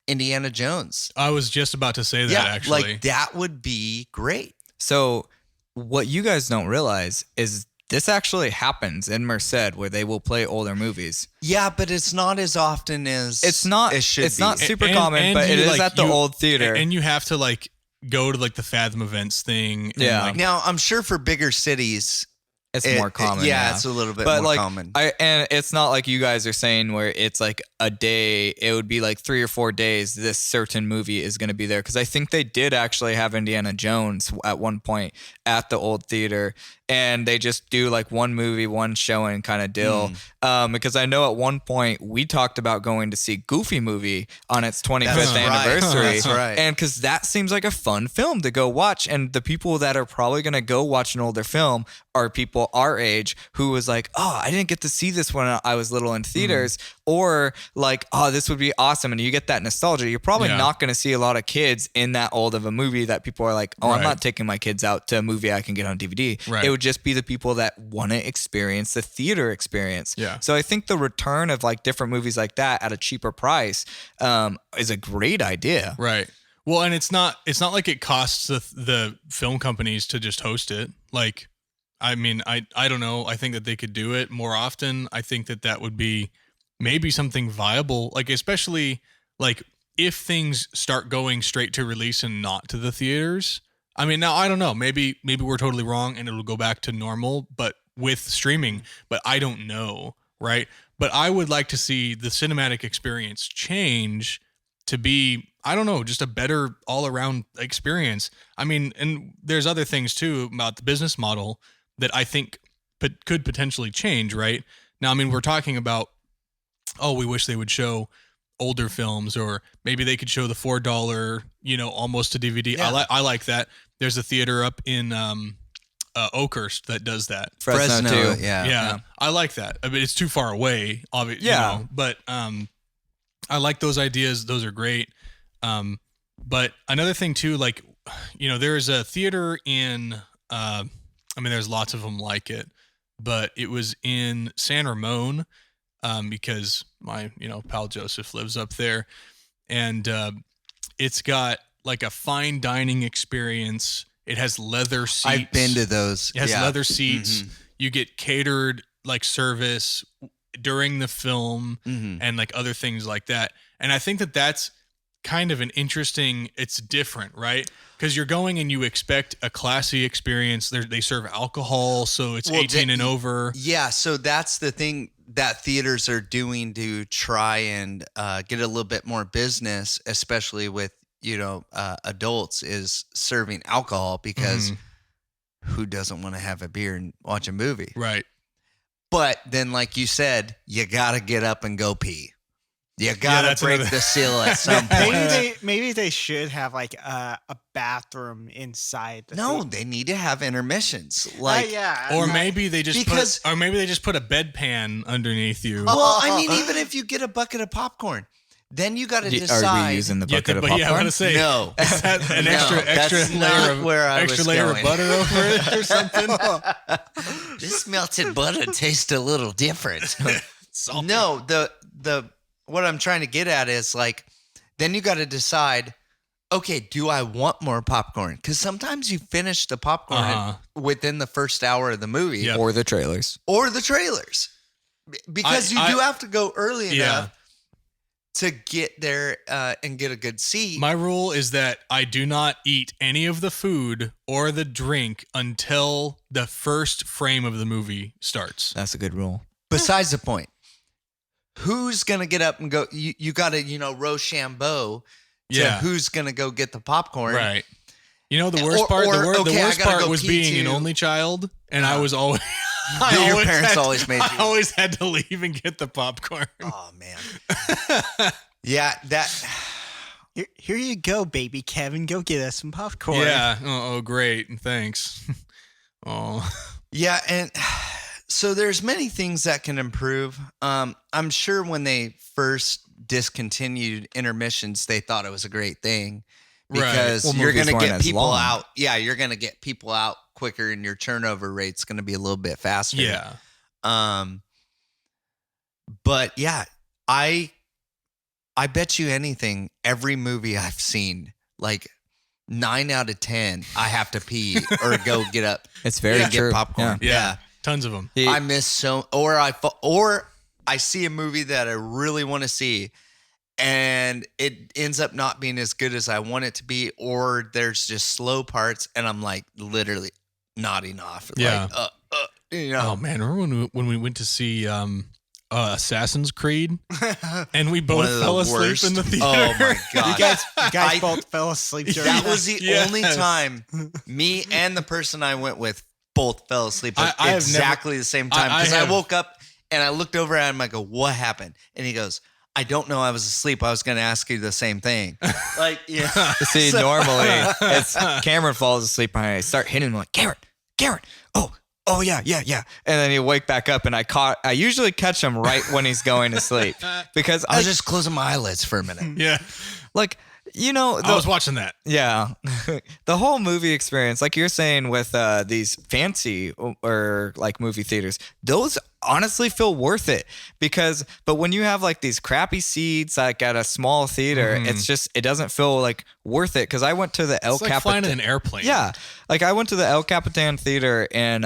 Indiana Jones. I was just about to say that, actually. Like that would be great. So what you guys don't realize is this actually happens in Merced, where they will play older movies. Yeah, but it's not as often as It's not. It should It's be. not super And- common, and but it you, is like, at the old theater. And you have to like go to like the Fathom events thing. And, Yeah. like, Now, I'm sure for bigger cities, it's more common. it's a little bit But more like, common. and it's not like you guys are saying where it's like a day. It would be like 3 or 4 days. This certain movie is going to be there, because I think they did actually have Indiana Jones at one point at the old theater, and they just do like one movie, one showing kind of deal. Because I know at one point we talked about going to see Goofy movie on its 25th That's right. anniversary. That's right. And because that seems like a fun film to go watch, and the people that are probably going to go watch an older film are people our age who was like, oh, I didn't get to see this when I was little in theaters, or like, oh, this would be awesome. And you get that nostalgia. You're probably Yeah. not going to see a lot of kids in that old of a movie that people are like, oh, I'm Right. not taking my kids out to a movie I can get on DVD. Right. It would just be the people that want to experience the theater experience. Yeah. So I think the return of like different movies like that at a cheaper price is a great idea. Right. Well, and it's not like it costs the film companies to just host it. Like, I mean, I don't know. I think that they could do it more often. I think that would be maybe something viable, like especially like if things start going straight to release and not to the theaters. I mean, now I don't know. Maybe we're totally wrong and it'll go back to normal, but with streaming. But I don't know, right? But I would like to see the cinematic experience change to be, I don't know, just a better all-around experience. I mean, and there's other things too about the business model that I think could potentially change, right? Now, I mean, we're talking about, oh, we wish they would show older films, or maybe they could show the $4, almost to DVD. Yeah. I like that. There's a theater up in Oakhurst that does that. Fresno too. Yeah. I like that. I mean, it's too far away, obviously. Yeah. But I like those ideas. Those are great. But another thing too, like, there's a theater in, there's lots of them like it, but it was in San Ramon, because my, pal Joseph lives up there, and it's got like a fine dining experience. It has leather seats. I've been to those. It has Yeah. leather seats. Mhm. You get catered like service during the film, Mhm. and like other things like that. And I think that that's kind of an interesting, it's different, right? Because you're going and you expect a classy experience. They serve alcohol, so it's Well, 18 and over. Yeah, so that's the thing that theaters are doing to try and get a little bit more business, especially with adults, is serving alcohol, because who doesn't want to have a beer and watch a movie? Right. But then, like you said, you gotta get up and go pee. You gotta that's break another- the seal at some point. Maybe they should have like a bathroom inside. The No, theater. they need to have intermissions. Like, yeah. Or maybe they just Because- put a bedpan underneath you. well, I mean, even if you get a bucket of popcorn, then you got to Are decide. we using the Get bucket the- of but yeah, I'm popcorn? gonna say No. is that an No, extra that's layer not of where I extra was layer going. of butter over it or something. This melted butter tastes a little different. Salty. No, the what I'm trying to get at is like, then you got to decide, okay, do I want more popcorn? Because sometimes you finish the popcorn within the first hour of the movie, Yep. Or the trailers. or the trailers, because you do have to go early enough to get there and get a good seat. My rule is that I do not eat any of the food or the drink until the first frame of the movie starts. That's a good rule. Besides the point, who's gonna get up and go? You got to Rochambeau to Yeah. who's gonna go get the popcorn, Right. The worst Or- part. or, The okay, I worst gotta part go was pee being an too. only child, and I was always. Your parents always made I you. always had to leave and get the popcorn. Oh man. Yeah, that. Here you go, baby Kevin. Go get us some popcorn. Yeah. Oh, great. Thanks. Oh. Yeah, and so there's many things that can improve. I'm sure when they first discontinued intermissions, they thought it was a great thing Right. because Well, you're movies going to weren't get as people long. out. Yeah, you're going to get people out quicker, and your turnover rate's going to be a little bit faster. Yeah. But yeah, I bet you anything, every movie I've seen, like 9 out of 10, I have to pee or go get up It's very and true. get popcorn. Yeah. Tons of them. Yeah. I miss so, or I see a movie that I really want to see, and it ends up not being as good as I want it to be, or there's just slow parts, and I'm like literally nodding off. Yeah. Like, you know. Oh man, remember when we went to see Assassin's Creed and we One both of the fell asleep worst. in the theater? Oh my god! You guys I- both fell asleep during That was the Yes. only time me and the person I went with both fell asleep I at have exactly the same time, I because I have- woke up and I looked over at him. I go, "What happened?" And he goes, "I don't know. I was asleep. I was going to ask you the same thing." Like, yeah. See, So- normally it's Cameron falls asleep and I start hitting him like, Cameron, oh yeah. And then he'll wake back up and I usually catch him right when he's going to sleep because I was just closing my eyelids for a minute. Yeah, like, you know, I was watching that. yeah, the whole movie experience, like you're saying with these fancy or like movie theaters, those honestly feel worth it but when you have like these crappy seats like at a small theater, it doesn't feel like worth it. Because I went to the El It's like flying Capitan. in an airplane. Yeah, like I went to the El Capitan Theater in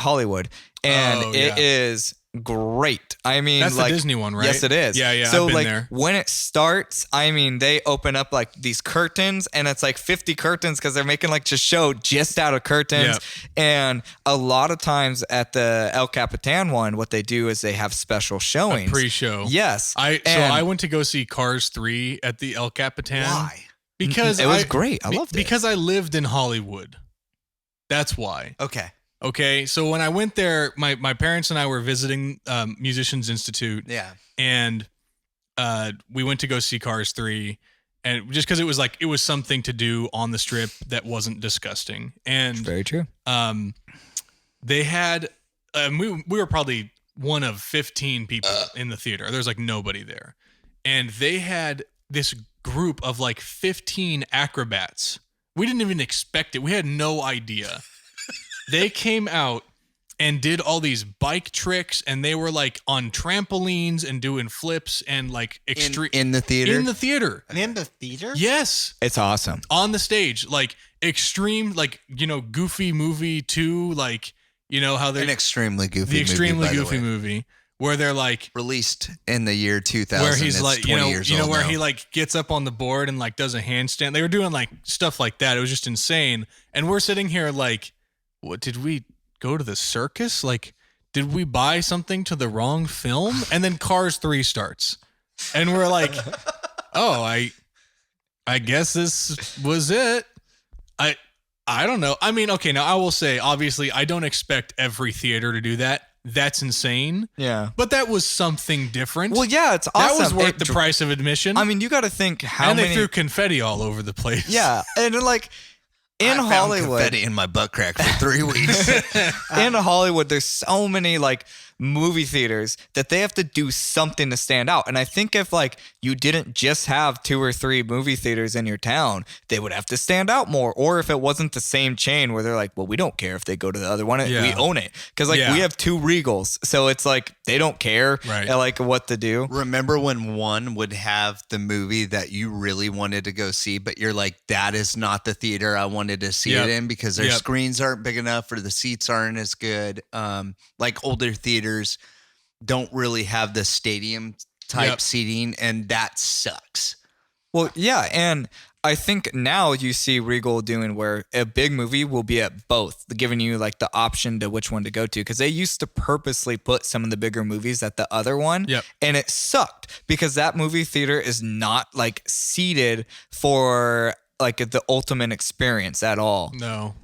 Hollywood, and Oh, it yeah. is great. I mean, That's like, the Disney one, right? Yes, it is. Yeah. So I've been like there. when it starts, I mean, they open up like these curtains, and it's like 50 curtains because they're making like just show just out of curtains. Yep. And a lot of times at the El Capitan one, what they do is they have special showings. Pre-show. Yes. I And went to go see Cars 3 at the El Capitan. Why? Because it was great. I loved it. Because I lived in Hollywood. That's why. Okay. Okay, so when I went there, my parents and I were visiting Musicians Institute, Yeah. and we went to go see Cars 3, and just because it was something to do on the strip that wasn't disgusting, and Very true. they had we were probably one of 15 people in the theater. There's like nobody there, and they had this group of like 15 acrobats. We didn't even expect it. We had no idea. They came out and did all these bike tricks, and they were like on trampolines and doing flips and like extreme In the theater? In the theater. in the theater. Yes. It's awesome. On the stage, like extreme, like, you know, Goofy movie 2, like, you know how they're An extremely goofy the extremely movie, by the goofy way. movie where they're like Released in the year 2000. where he's It's like 20 years old where now. he like gets up on the board and like does a handstand. They were doing like stuff like that. It was just insane. And we're sitting here like, what, did we go to the circus? Like, did we buy something to the wrong film? And then Cars 3 starts, and we're like, oh, I guess this was it. I don't know. I mean, okay, now I will say, obviously, I don't expect every theater to do that. That's insane. Yeah. But that was something different. Well, yeah, it's awesome. That was worth It the price of admission. I mean, you got to think how and they many. threw confetti all over the place. Yeah, and like in I found Hollywood, confetti in my butt crack for 3 weeks. in Hollywood, there's so many like movie theaters that they have to do something to stand out. And I think if like you didn't just have 2 or 3 movie theaters in your town, they would have to stand out more. Or if it wasn't the same chain where they're like, well, we don't care if they go to the other one, Yeah. we own it. Because like Yeah. we have 2 Regals, so it's like they don't care Right. like what to do. Remember when one would have the movie that you really wanted to go see, but you're like, that is not the theater I wanted to see Yep. it in because their Yep. screens aren't big enough or the seats aren't as good. Like older theaters don't really have the stadium type Yep. seating, and that sucks. Well, yeah, and I think now you see Regal doing where a big movie will be at both, giving you like the option to which one to go to. Because they used to purposely put some of the bigger movies at the other one, Yep. and it sucked because that movie theater is not like seated for like the ultimate experience at all. No.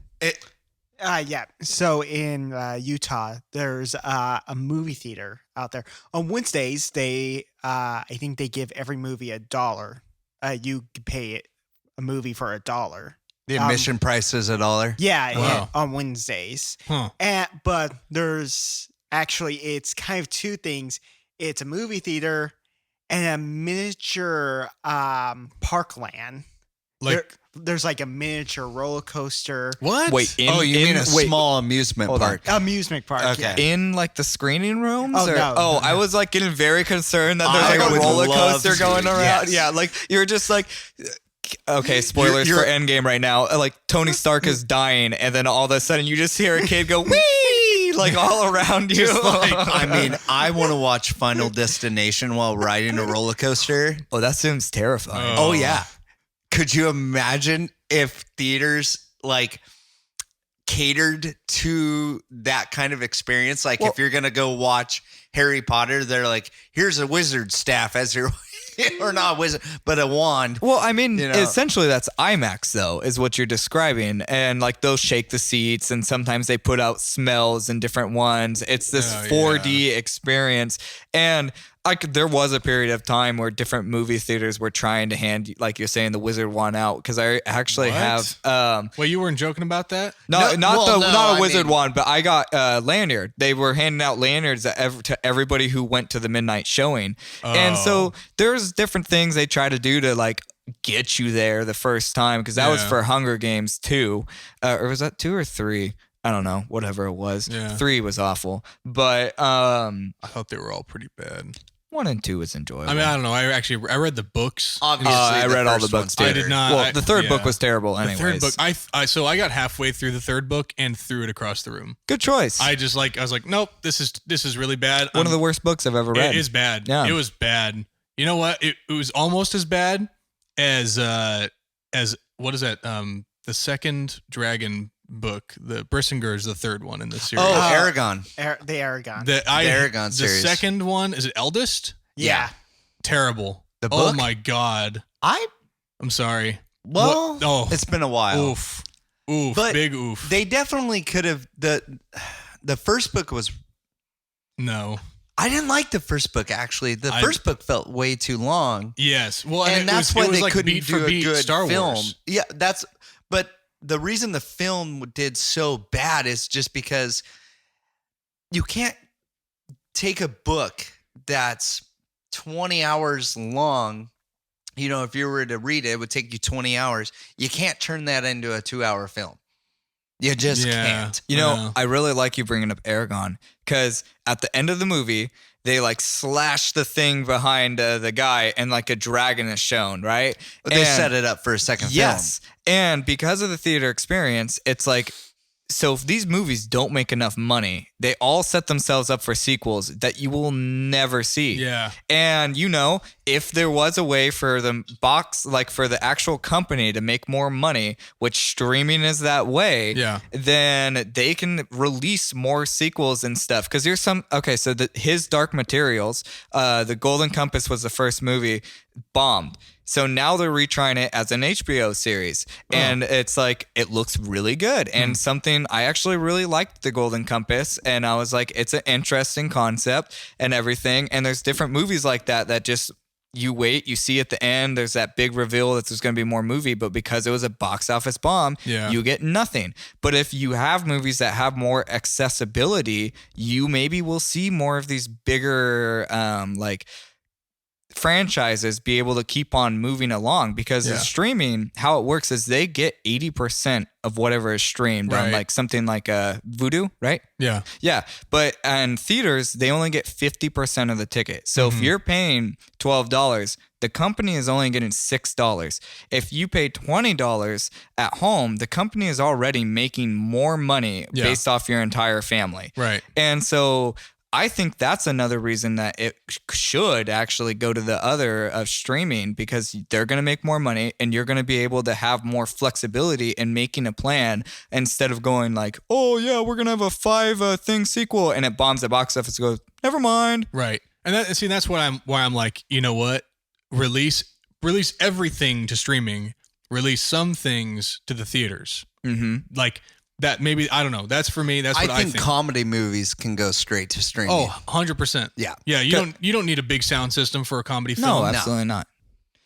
Yeah. So in Utah, there's a movie theater out there. On Wednesdays, they I think they give every movie $1. You can pay a movie for $1. The admission price is $1. Yeah, Wow. on Wednesdays. Huh. But there's actually, it's kind of 2 things. It's a movie theater, and a miniature parkland. Like There's like a miniature roller coaster. what? Wait, you mean a small amusement Hold on. park? Amusement park. Okay. Yeah. in like the screening rooms? Oh, or, no. I was like getting very concerned that I there's like would a roller love coaster to, going around. yes. Yeah, like you're just like, okay, spoilers You're- for Endgame right now. Like Tony Stark is dying, and then all of a sudden you just hear a kid go wee like all around you. Just like, I mean, I want to watch Final Destination while riding a roller coaster. oh, that seems terrifying. Oh yeah. Could you imagine if theaters like catered to that kind of experience? Like if you're gonna go watch Harry Potter, they're like, here's a wizard staff as your or not a wizard, but a wand. Well, I mean, You know. essentially that's IMAX though, is what you're describing. And like they'll shake the seats and sometimes they put out smells and different ones. It's this Oh, 4D experience. And there was a period of time where different movie theaters were trying to hand, like you're saying, the wizard wand out. Because I actually What? have Wait, you weren't joking about that? not I a wizard mean- wand, but I got lanyard. They were handing out lanyards to everybody who went to the midnight showing, and so there's different things they try to do to like get you there the first time, because that was Yeah. for Hunger Games 2, or was that 2 or 3? I don't know, whatever it was. Yeah. 3 was awful, but I thought they were all pretty bad. 1 and 2 was enjoyable. I mean, I don't know. I read the books. Obviously, I the read all the first books one's too. I did not. Well, the third book yeah. was terrible. The Anyways, third book, I got halfway through the third book and threw it across the room. good choice. I was like, nope, this is really bad. One of the worst books I've ever read. It is bad. Yeah. It was bad. You know what? It was almost as bad as what is that? The second dragon book, the Brissinger is the third one in the series. Oh, Oh. Aragon. The Aragon. the Aragon the series. second one is it Eldest? yeah. Terrible. The Oh book? my god. I'm sorry. Well, What? Oh. it's been a while. Oof. Oof. But Big oof. They definitely could have the first book was. No. I didn't like the first book actually. The first book felt way too long, Yes. Well, and that's it why was they like couldn't beat do for a beat good Star film. Wars. Yeah, but the reason the film did so bad is just because you can't take a book that's 20 hours long. You know, if you were to read it, it would take you 20 hours. You can't turn that into a 2-hour film. You just Yeah. can't. You know, Yeah. I really like you bringing up Aragon, because at the end of the movie, they like slash the thing behind the guy and like a dragon is shown, right? They And- set it up for a second Yes. And because of the theater experience, it's like, so if these movies don't make enough money, they all set themselves up for sequels that you will never see. Yeah. And you know, if there was a way for the box, like for the actual company to make more money, which streaming is that way, Yeah. then they can release more sequels and stuff. Because there's some, okay, so his Dark Materials, the Golden Compass was the first movie, bombed. So now they're retrying it as an HBO series. And it's like, it looks really good. And something, I actually really liked the Golden Compass. And I was like, it's an interesting concept and everything. And there's different movies like that just, you wait, you see at the end, there's that big reveal that there's going to be more movie, but because it was a box office bomb, Yeah. you get nothing. But if you have movies that have more accessibility, you maybe will see more of these bigger, like franchises be able to keep on moving along, because the Yeah. streaming, how it works is they get 80% of whatever is streamed on Right. like something like Voodoo, right? Yeah. Yeah, but in theaters, they only get 50% of the ticket. So if you're paying $12, the company is only getting $6. If you pay $20 at home, the company is already making more money Yeah. based off your entire family. Right. And so I think that's another reason that it should actually go to the other of streaming, because they're going to make more money and you're going to be able to have more flexibility in making a plan, instead of going like, oh yeah, we're going to have a 5 thing sequel and it bombs the box office and goes, never mind. Right. And that's why I'm like, you know what? Release everything to streaming. Release some things to the theaters. Mm-hmm. Like that, maybe, I don't know. That's for me. That's what I think. comedy movies can go straight to streaming. Oh, 100%. Yeah. Yeah. You don't need a big sound system for a comedy No, film. absolutely not.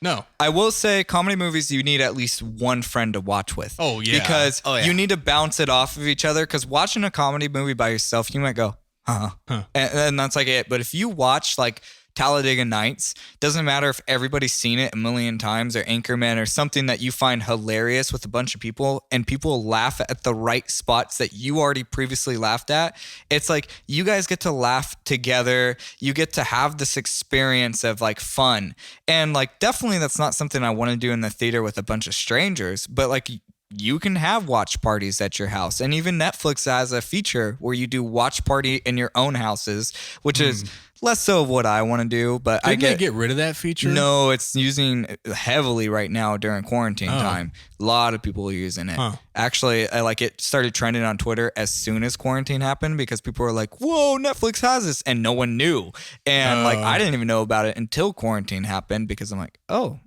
No. I will say comedy movies, you need at least one friend to watch with. Oh, yeah. Because Oh, yeah. you need to bounce it off of each other, because watching a comedy movie by yourself, you might go, huh. And that's like it. But if you watch like Talladega Nights. Doesn't matter if everybody's seen it a million times, or Anchorman, or something that you find hilarious with a bunch of people, and people laugh at the right spots that you already previously laughed at. It's like you guys get to laugh together. You get to have this experience of like fun. And like definitely that's not something I want to do in the theater with a bunch of strangers, but like you can have watch parties at your house. And even Netflix has a feature where you do watch party in your own houses, which is less so of what I want to do. But Didn't they get rid of that feature? No, it's using heavily right now during quarantine time. A lot of people are using it. Actually, it started trending on Twitter as soon as quarantine happened because people were like, whoa, Netflix has this. And no one knew. And I didn't even know about it until quarantine happened because I'm like, oh,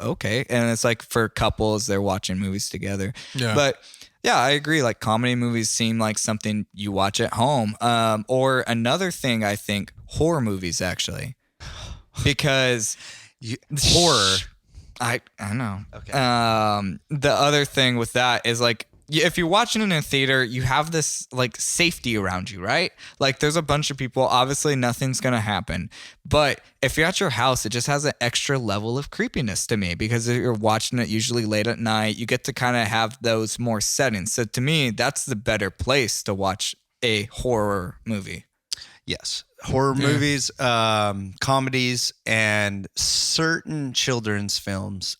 okay. And it's like for couples, they're watching movies together. Yeah. But yeah, I agree. Like comedy movies seem like something you watch at home. Or another thing, I think, horror movies actually, because horror. I know. Okay. The other thing with that is like, if you're watching in a theater, you have this like safety around you, right? Like there's a bunch of people, obviously nothing's going to happen. But if you're at your house, it just has an extra level of creepiness to me because you're watching it usually late at night. You get to kind of have those more settings. So to me, that's the better place to watch a horror movie. Yes. Horror movies, comedies, and certain children's films.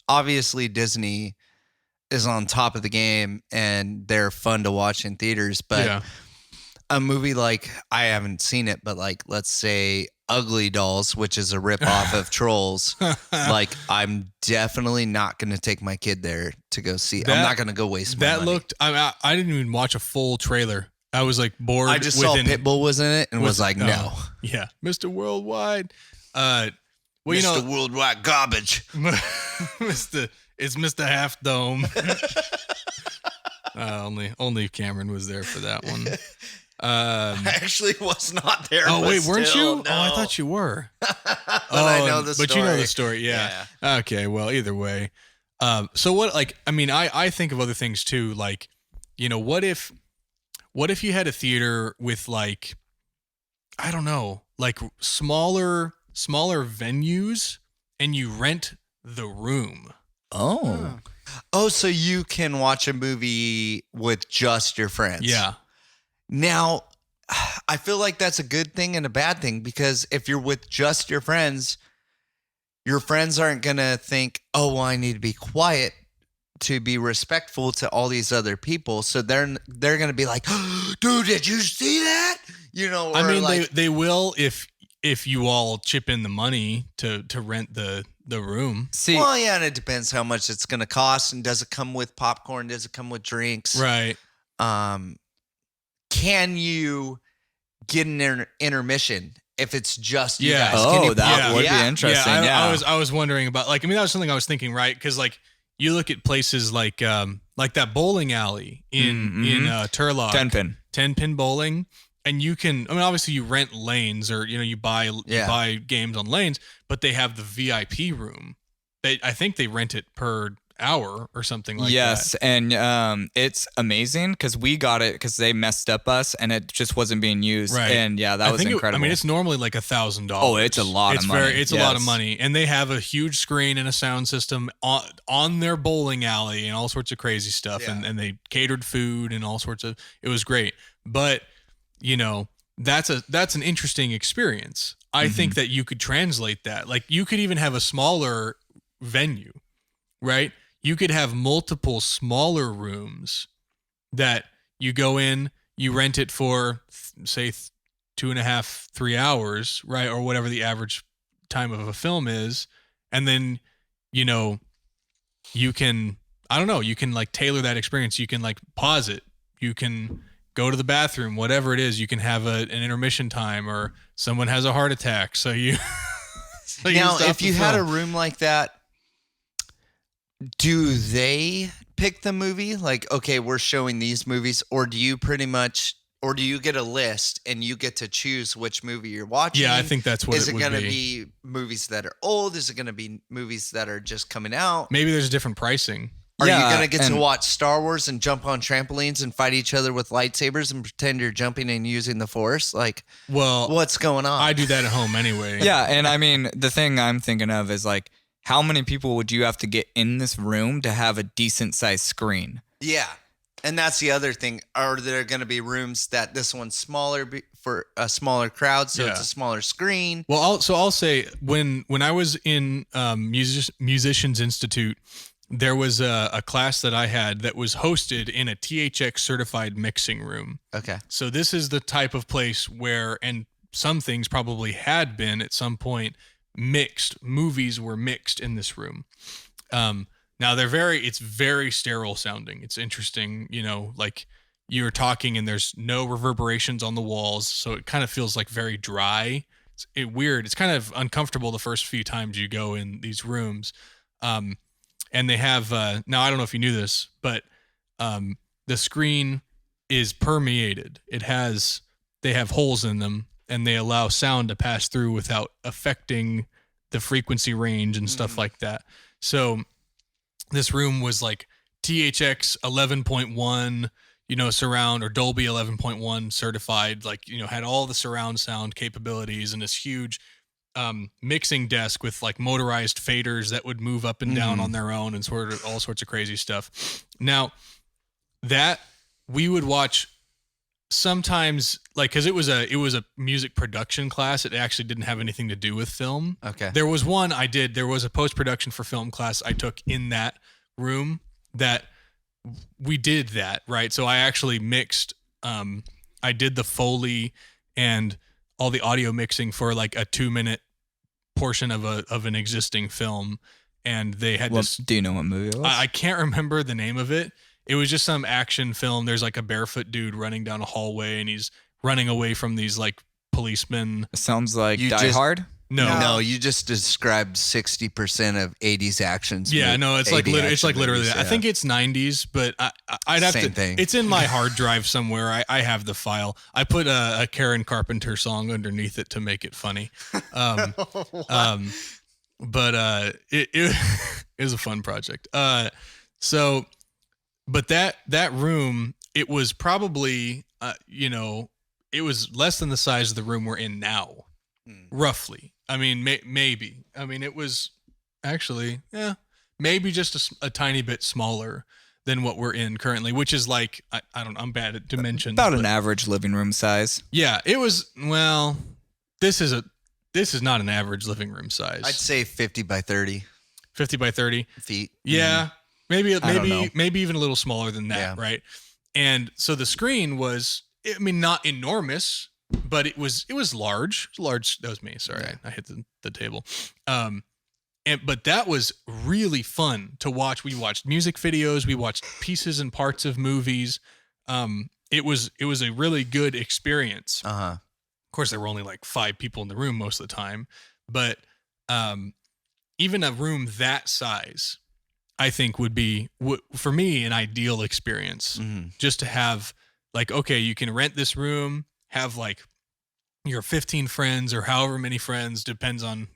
Obviously Disney is on top of the game and they're fun to watch in theaters, but a movie like, I haven't seen it, but like, let's say Ugly Dolls, which is a ripoff of Trolls, like I'm definitely not going to take my kid there to go see. I'm not going to go waste my money. I didn't even watch a full trailer. I was like bored. I just saw Pitbull was in it and was like, no. Yeah. Mr. Worldwide. Mr. Worldwide Garbage. It's Mr. Half Dome. Only Cameron was there for that one. I actually was not there. Oh wait, weren't you? No. Oh, I thought you were. I know the story. But you know the story, yeah. Okay, well, either way. So what? Like, I mean, I think of other things too. Like, you know, what if you had a theater with like, I don't know, like smaller venues, and you rent the room. Oh, so you can watch a movie with just your friends. Yeah. Now, I feel like that's a good thing and a bad thing because if you're with just your friends aren't going to think, oh, well, I need to be quiet to be respectful to all these other people. So they're going to be like, dude, did you see that? You know, or I mean, like, they will if you all chip in the money to rent the room. See, well, yeah, and it depends how much it's going to cost, and does it come with popcorn? Does it come with drinks? Right. Can you get an intermission if it's just you Yeah. guys? Oh, Can you that would be interesting. I was wondering about, like, I mean, that was something I was thinking, right? Because like you look at places like that bowling alley in Turlock, 10-pin bowling. And you can, I mean, obviously you rent lanes, or, you know, you buy games on lanes, but they have the VIP room. I think they rent it per hour or something like that. Yes, and it's amazing because we got it because they messed up us and it just wasn't being used. Right. And yeah, that was incredible. I mean, it's normally like $1,000. Oh, it's a lot of money. It's a lot of money. And they have a huge screen and a sound system on their bowling alley and all sorts of crazy stuff. Yeah. And they catered food and all sorts of, it was great. But, you know, that's an interesting experience. I think that you could translate that. Like, you could even have a smaller venue, right? You could have multiple smaller rooms that you go in, you rent it for, say, 2.5, 3 hours, right? Or whatever the average time of a film is. And then, you know, you can, I don't know, you can like tailor that experience. You can like pause it. You can go to the bathroom, whatever it is. You can have an intermission time, or someone has a heart attack. So you. Now, if you had a room like that, do they pick the movie? Like, okay, we're showing these movies, or do you get a list and you get to choose which movie you're watching? Yeah, I think that's what is it would going to be. be movies that are old? Is it going to be movies that are just coming out? Maybe there's different pricing. Are Yeah, you going to get to and- watch Star Wars and jump on trampolines and fight each other with lightsabers and pretend you're jumping and using the Force? Like, Well, what's going on? I do that at home anyway. Yeah, and I mean, the thing I'm thinking of is like, how many people would you have to get in this room to have a decent sized screen? Yeah. And that's the other thing. Are there going to be rooms that this one's smaller for a smaller crowd, so it's a smaller screen? Well, I'll say when I was in Musicians Institute, there was a class that I had that was hosted in a THX certified mixing room. Okay. So this is the type of place where, and some things probably had been at some point mixed. Movies were mixed in this room. Now it's very sterile sounding. It's interesting, like you're talking and there's no reverberations on the walls. So it kind of feels like very dry. It's weird. It's kind of uncomfortable the first few times you go in these rooms. And they have, now I don't know if you knew this, but the screen is permeated. They have holes in them and they allow sound to pass through without affecting the frequency range and stuff like that. So this room was like THX 11.1, surround, or Dolby 11.1 certified, like, had all the surround sound capabilities and this huge mixing desk with like motorized faders that would move up and down on their own and sort of all sorts of crazy stuff. Now that we would watch sometimes, like, cause it was a music production class. It actually didn't have anything to do with film. Okay. There was there was a post-production for film class I took in that room that we did that, right? So I actually mixed, I did the Foley and all the audio mixing for like a 2-minute portion of an existing film. And they had this. Do you know what movie it was? I can't remember the name of it. It was just some action film. There's like a barefoot dude running down a hallway and he's running away from these like policemen. It sounds like You Die just- Hard. No, you just described 60% of 80s actions. Yeah, no, it's like it's like literally that. Yeah. I think it's 90s, but I'd have Same to. thing. It's in my hard drive somewhere. I have the file. I put a Karen Carpenter song underneath it to make it funny. But it was a fun project. So, but that room, it was probably it was less than the size of the room we're in now, roughly. I mean, maybe. I mean, it was actually, maybe just a tiny bit smaller than what we're in currently, which is like, I don't know, I'm bad at dimensions. About an average living room size. Yeah, it was, well, this is not an average living room size. I'd say 50 by 30 50 by 30. feet. Yeah, maybe don't know. maybe even a little smaller than that, Yeah. right? And so the screen was, I mean, not enormous, but it was large. Large. That was me. Sorry, I hit the table. But that was really fun to watch. We watched music videos. We watched pieces and parts of movies. It was a really good experience. Uh-huh. Of course, there were only like 5 people in the room most of the time, but even a room that size, I think would be, for me, an ideal experience. Mm-hmm. Just to have, like, okay, you can rent this room, have like your 15 friends or however many friends, depends on,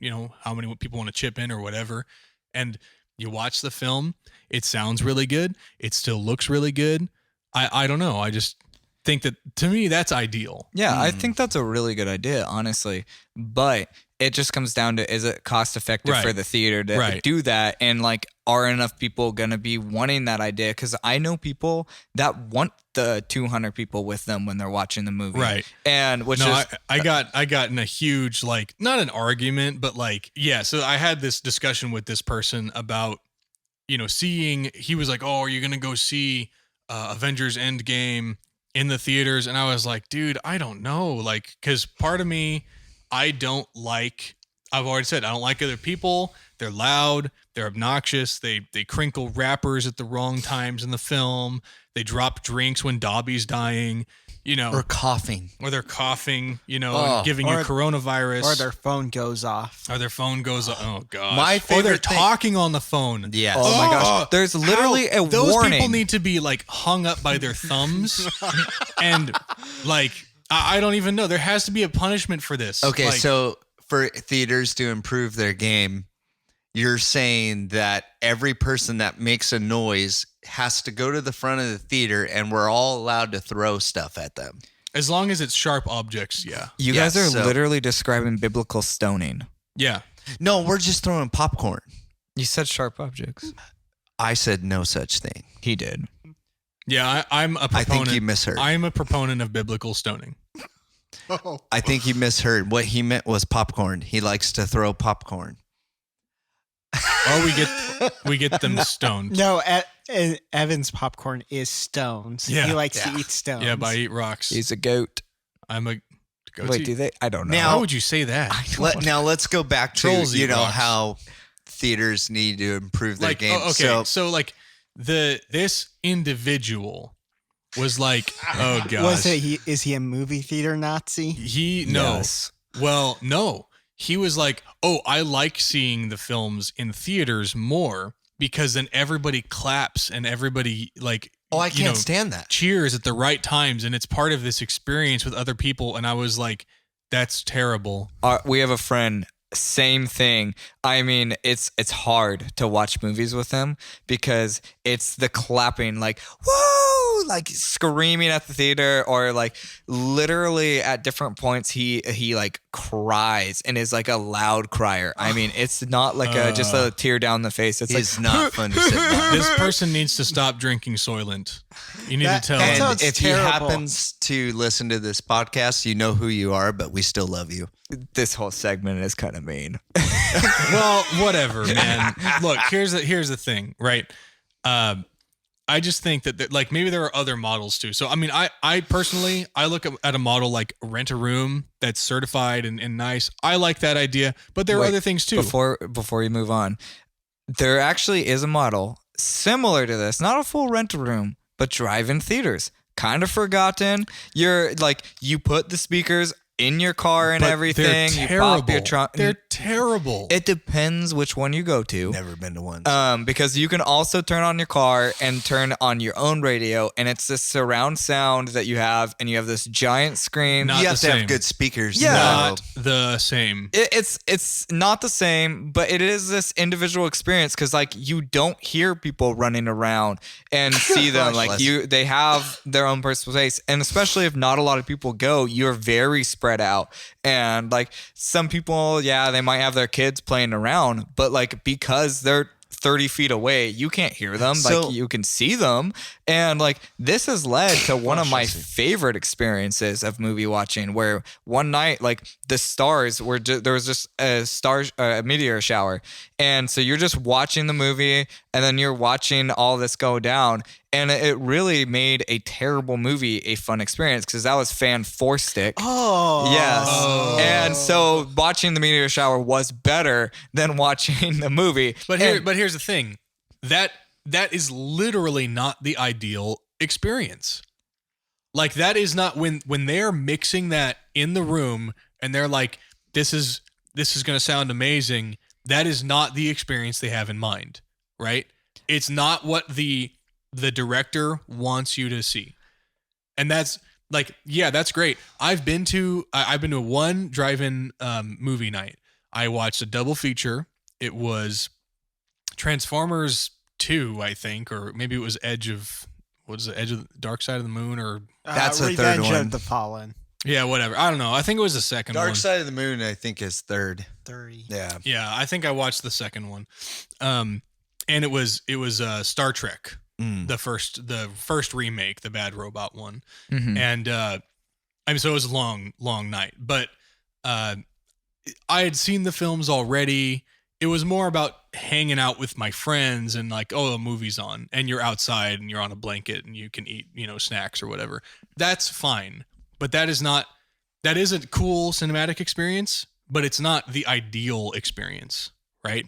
how many people want to chip in or whatever. And you watch the film, it sounds really good. It still looks really good. I don't know. I just think that, to me, that's ideal. Yeah, I think that's a really good idea, honestly. But it just comes down to, is it cost effective Right. for the theater to Right. do that? And like, are enough people going to be wanting that idea? Because I know people that want the 200 people with them when they're watching the movie. Right. And which No, is, I got in a huge, like, not an argument, but like, yeah. So I had this discussion with this person about, seeing, he was like, oh, are you going to go see Avengers Endgame in the theaters? And I was like, dude, I don't know. Like, cause part of me, I've already said, I don't like other people. They're loud. They're obnoxious. They crinkle wrappers at the wrong times in the film. They drop drinks when Dobby's dying, Or coughing. or they're coughing, Oh. giving you Or- coronavirus. Or their phone goes off. Or their phone goes, oh gosh. My Or they're favorite thing- talking on the phone. Yes. oh my gosh, there's literally a Those warning. people need to be like hung up by their thumbs. And like, I don't even know. There has to be a punishment for this. Okay, Like, so for theaters to improve their game, you're saying that every person that makes a noise has to go to the front of the theater and we're all allowed to throw stuff at them. As long as it's sharp objects, yeah. You guys are literally describing biblical stoning. Yeah. No, we're just throwing popcorn. You said sharp objects. I said no such thing. He did. Yeah, I'm a proponent. I think you misheard. I'm a proponent of biblical stoning. I think he misheard. What he meant was popcorn. He likes to throw popcorn. Oh, we get them stoned. No, Evan's popcorn is stones. Yeah. He likes to eat stones. Yeah, but I eat rocks. He's a goat. I'm a goat. Wait, do they? I don't know. Now- Why would you say that? Now let's go back to Trolls eat rocks. how theaters need to improve their game. Oh, okay, so like this individual was like, oh gosh, is he a movie theater Nazi? No. Yes. Well, no. He was like, oh, I like seeing the films in theaters more because then everybody claps and everybody like, I can't stand that. cheers at the right times, and it's part of this experience with other people. And I was like, that's terrible. We have a friend. Same thing. I mean, it's hard to watch movies with him because it's the clapping, like whoa, like screaming at the theater, or like literally at different points he like cries and is like a loud crier. I mean, it's not like just a tear down the face. It's not fun to sit by. This person needs to stop drinking Soylent. You need to tell that him. sounds And if terrible. he happens to listen to this podcast, you know who you are, but we still love you. this whole segment is kind of mean. Well, whatever, man. Look, here's the thing, right? I just think that like maybe there are other models too. So I mean, I personally look at a model like Rent a Room that's certified and nice. I like that idea, but there are other things too. Before you move on, there actually is a model similar to this, not a full Rent a Room, but drive-in theaters. Kind of forgotten. You're like, you put the speakers in your car and But everything. They're You terrible. pop your trunk. They're terrible. It depends which one you go to. Never been to one. Because you can also turn on your car and turn on your own radio, and it's this surround sound that you have, and you have this giant screen. Not you have the to same. have good speakers. Yeah. Not the same. It's not the same, but it is this individual experience because like you don't hear people running around and see them like they have their own personal space, and especially if not a lot of people go, you're very spread out. And like some people, yeah, they might have their kids playing around, but like because they're 30 feet away, you can't hear them. So- like you can see them. And like this has led to one of my favorite experiences of movie watching, where one night like the stars were there was just a meteor shower, and so you're just watching the movie and then you're watching all this go down, and it really made a terrible movie a fun experience because that was fan four stick. Oh. Yes. Oh. And so watching the meteor shower was better than watching the movie. But here's the thing. That is literally not the ideal experience. Like that is not when they're mixing that in the room and they're like, this is going to sound amazing. That is not the experience they have in mind, right? It's not what the director wants you to see. And that's like, yeah, that's great. I've been to one drive-in movie night. I watched a double feature. It was Transformers 2, I think, or maybe it was Edge of the Dark Side of the Moon, or That's the third Revenge one. of the Fallen. yeah, whatever. I don't know. I think it was the second one. Dark Side of the Moon, I think, is third. 30. Yeah. Yeah, I think I watched the second one. And it was Star Trek, the first remake, the Bad Robot one. Mhm. And I mean, so it was a long night, but I had seen the films already. It was more about hanging out with my friends and like, oh, a movie's on and you're outside and you're on a blanket and you can eat, snacks or whatever. That's fine. But that is a cool cinematic experience, but it's not the ideal experience, right?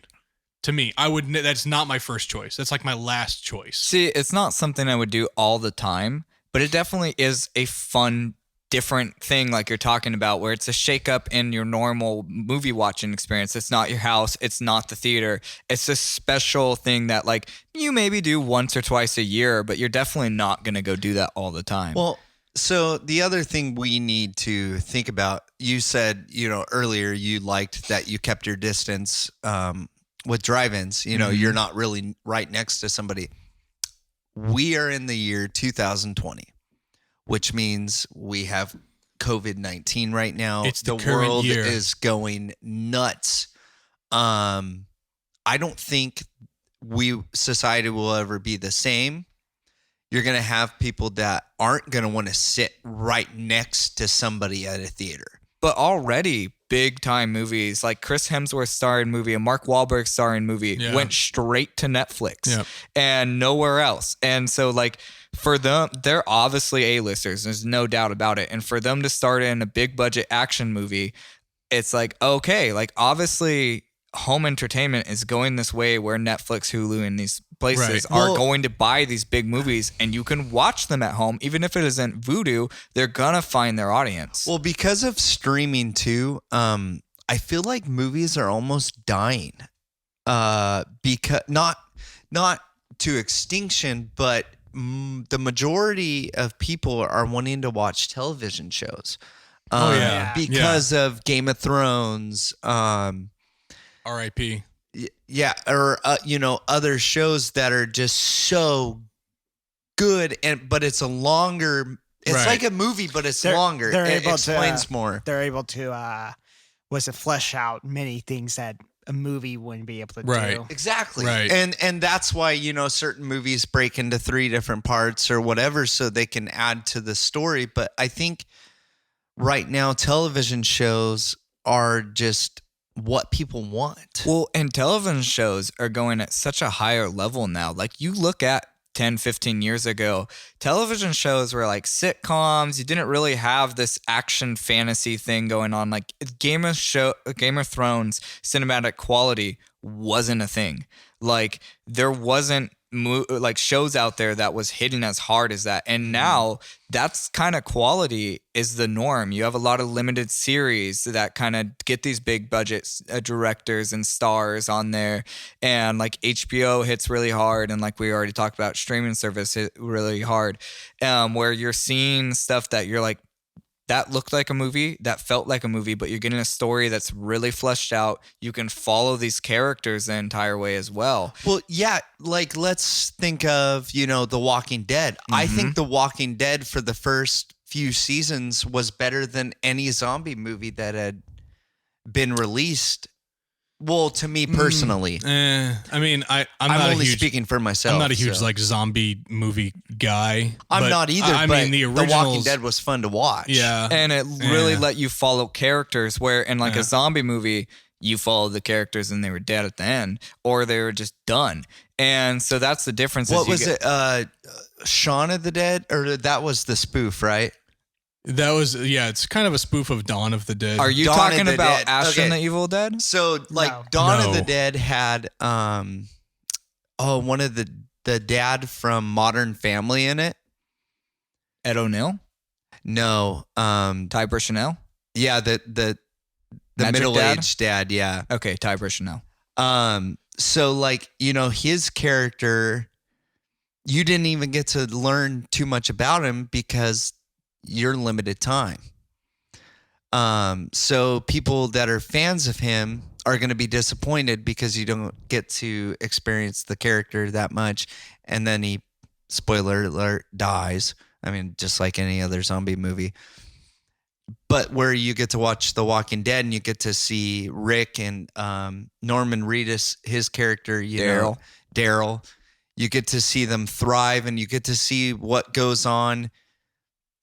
To me, that's not my first choice. That's like my last choice. See, it's not something I would do all the time, but it definitely is a fun, different thing like you're talking about, where it's a shake up in your normal movie watching experience. It's not your house. It's not the theater. It's a special thing that like you maybe do once or twice a year, but you're definitely not going to go do that all the time. Well, so the other thing we need to think about, you said, earlier you liked that you kept your distance with drive-ins, you're not really right next to somebody. We are in the year 2020, which means we have COVID-19 right now. It's the the current world year. is going nuts. I don't think society will ever be the same. You're going to have people that aren't going to want to sit right next to somebody at a theater. But already big time movies like Chris Hemsworth starring movie and Mark Wahlberg starring movie went straight to Netflix and nowhere else. And so like for them, they're obviously A-listers. There's no doubt about it. And for them to start in a big budget action movie, it's like, okay, like obviously home entertainment is going this way where Netflix, Hulu, and these places are going to buy these big movies and you can watch them at home. Even if it isn't Voodoo, they're going to find their audience. Well, because of streaming too, I feel like movies are almost dying. Because not to extinction, but the majority of people are wanting to watch television shows. Because of Game of Thrones, R.I.P. Yeah, or other shows that are just so good, but it's a longer. It's like a movie, but it's longer. It explains more. They're able to flesh out many things that a movie wouldn't be able to do. Exactly. Right. And that's why certain movies break into 3 different parts or whatever, so they can add to the story. But I think right now television shows are just what people want. Well, and television shows are going at such a higher level now. Like you look at 10, 15 years ago, television shows were like sitcoms. You didn't really have this action fantasy thing going on. Like Game of Thrones cinematic quality wasn't a thing. Like there wasn't like shows out there that was hitting as hard as that. And now that's kind of quality is the norm. You have a lot of limited series that kind of get these big budgets, directors and stars on there. And like HBO hits really hard. And like we already talked about, streaming service hit really hard, where you're seeing stuff that you're like, that looked like a movie, that felt like a movie, but you're getting a story that's really fleshed out. You can follow these characters the entire way as well. Well, yeah, like let's think of, The Walking Dead. I think The Walking Dead for the first few seasons was better than any zombie movie that had been released. Well, to me personally. I mean, I'm not only speaking for myself. I'm not a huge like zombie movie guy. I'm not either. I but mean, the originals, The Walking Dead was fun to watch. Yeah, and it really let you follow characters. Where in like a zombie movie, you follow the characters and they were dead at the end, or they were just done. And so that's the difference. What was it? Shaun of the Dead, or that was the spoof, right? That was, it's kind of a spoof of Dawn of the Dead. Are you Dawn talking of the about Dead. Ash and Okay. the Evil Dead? So like Dawn of the Dead had one of the dad from Modern Family in it. Ed O'Neill? No. Ty Burchinell? Yeah, the Magic middle-aged dad, yeah. Okay, Ty Burchinell. So like, his character, you didn't even get to learn too much about him because you're limited time. So people that are fans of him are going to be disappointed because you don't get to experience the character that much. And then he, spoiler alert, dies. I mean, just like any other zombie movie. But where you get to watch The Walking Dead and you get to see Rick and Norman Reedus, his character, Daryl. You get to see them thrive and you get to see what goes on.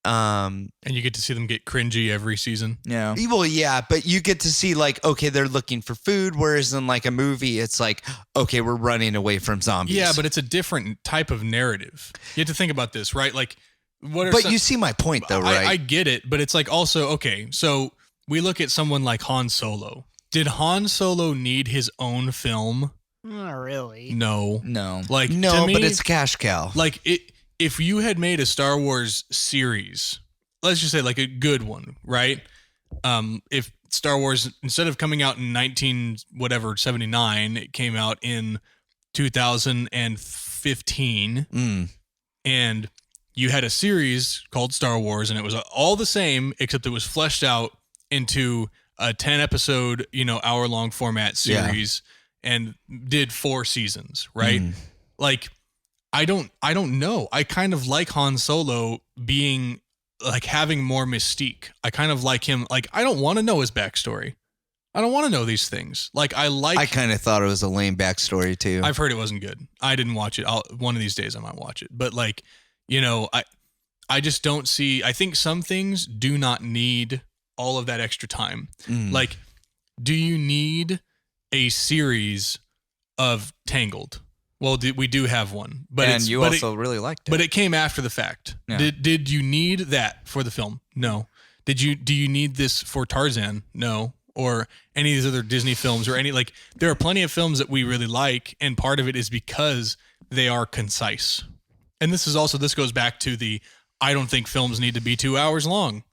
And you get to see them get cringy every season. Yeah. Well, yeah, but you get to see like, okay, they're looking for food, whereas in like a movie, it's like, okay, we're running away from zombies. Yeah, but it's a different type of narrative. You have to think about this, right? Like, you see my point, though, right? I get it, but it's like also, okay, so we look at someone like Han Solo. Did Han Solo need his own film? Not really. No. Like, no, to me, but it's cash cow. Like if you had made a Star Wars series, let's just say like a good one, right? If Star Wars, instead of coming out in 79, it came out in 2015, and you had a series called Star Wars, and it was all the same, except it was fleshed out into a 10 episode, hour long format series. and did 4 seasons, right? Like, I don't know. I kind of like Han Solo being like having more mystique. I kind of like him. Like, I don't want to know his backstory. I don't want to know these things. Like, I kind of thought it was a lame backstory too. I've heard it wasn't good. I didn't watch it. One of these days I might watch it. But like, you know, I just don't see. I think some things do not need all of that extra time. Like, do you need a series of Tangled? Well, we do have one, but you also really liked it. But it came after the fact. Yeah. Did you need that for the film? No. Do you need this for Tarzan? No. Or any of these other Disney films, or any, like, there are plenty of films that we really like, and part of it is because they are concise. And this goes back to I don't think films need to be 2 hours long.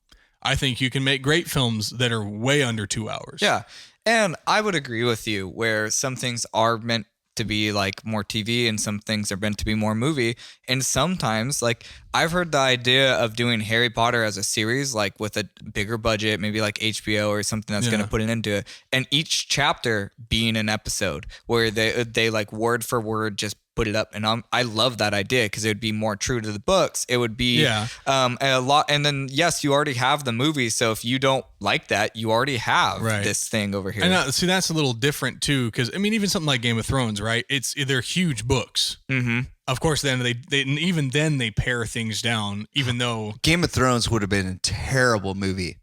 I think you can make great films that are way under 2 hours. Yeah. And I would agree with you where some things are meant to be like more TV and some things are meant to be more movie. And sometimes, like, I've heard the idea of doing Harry Potter as a series, like with a bigger budget, maybe like HBO or something that's going to put it into it. And each chapter being an episode where they like word for word just put it up. And I love that idea because it would be more true to the books. It would be a lot. And then, yes, you already have the movie. So if you don't like that, you already have this thing over here. And see, that's a little different too. Because I mean, even something like Game of Thrones, right? They're huge books. Mm-hmm. Of course, then even then they pare things down. Even though Game of Thrones would have been a terrible movie.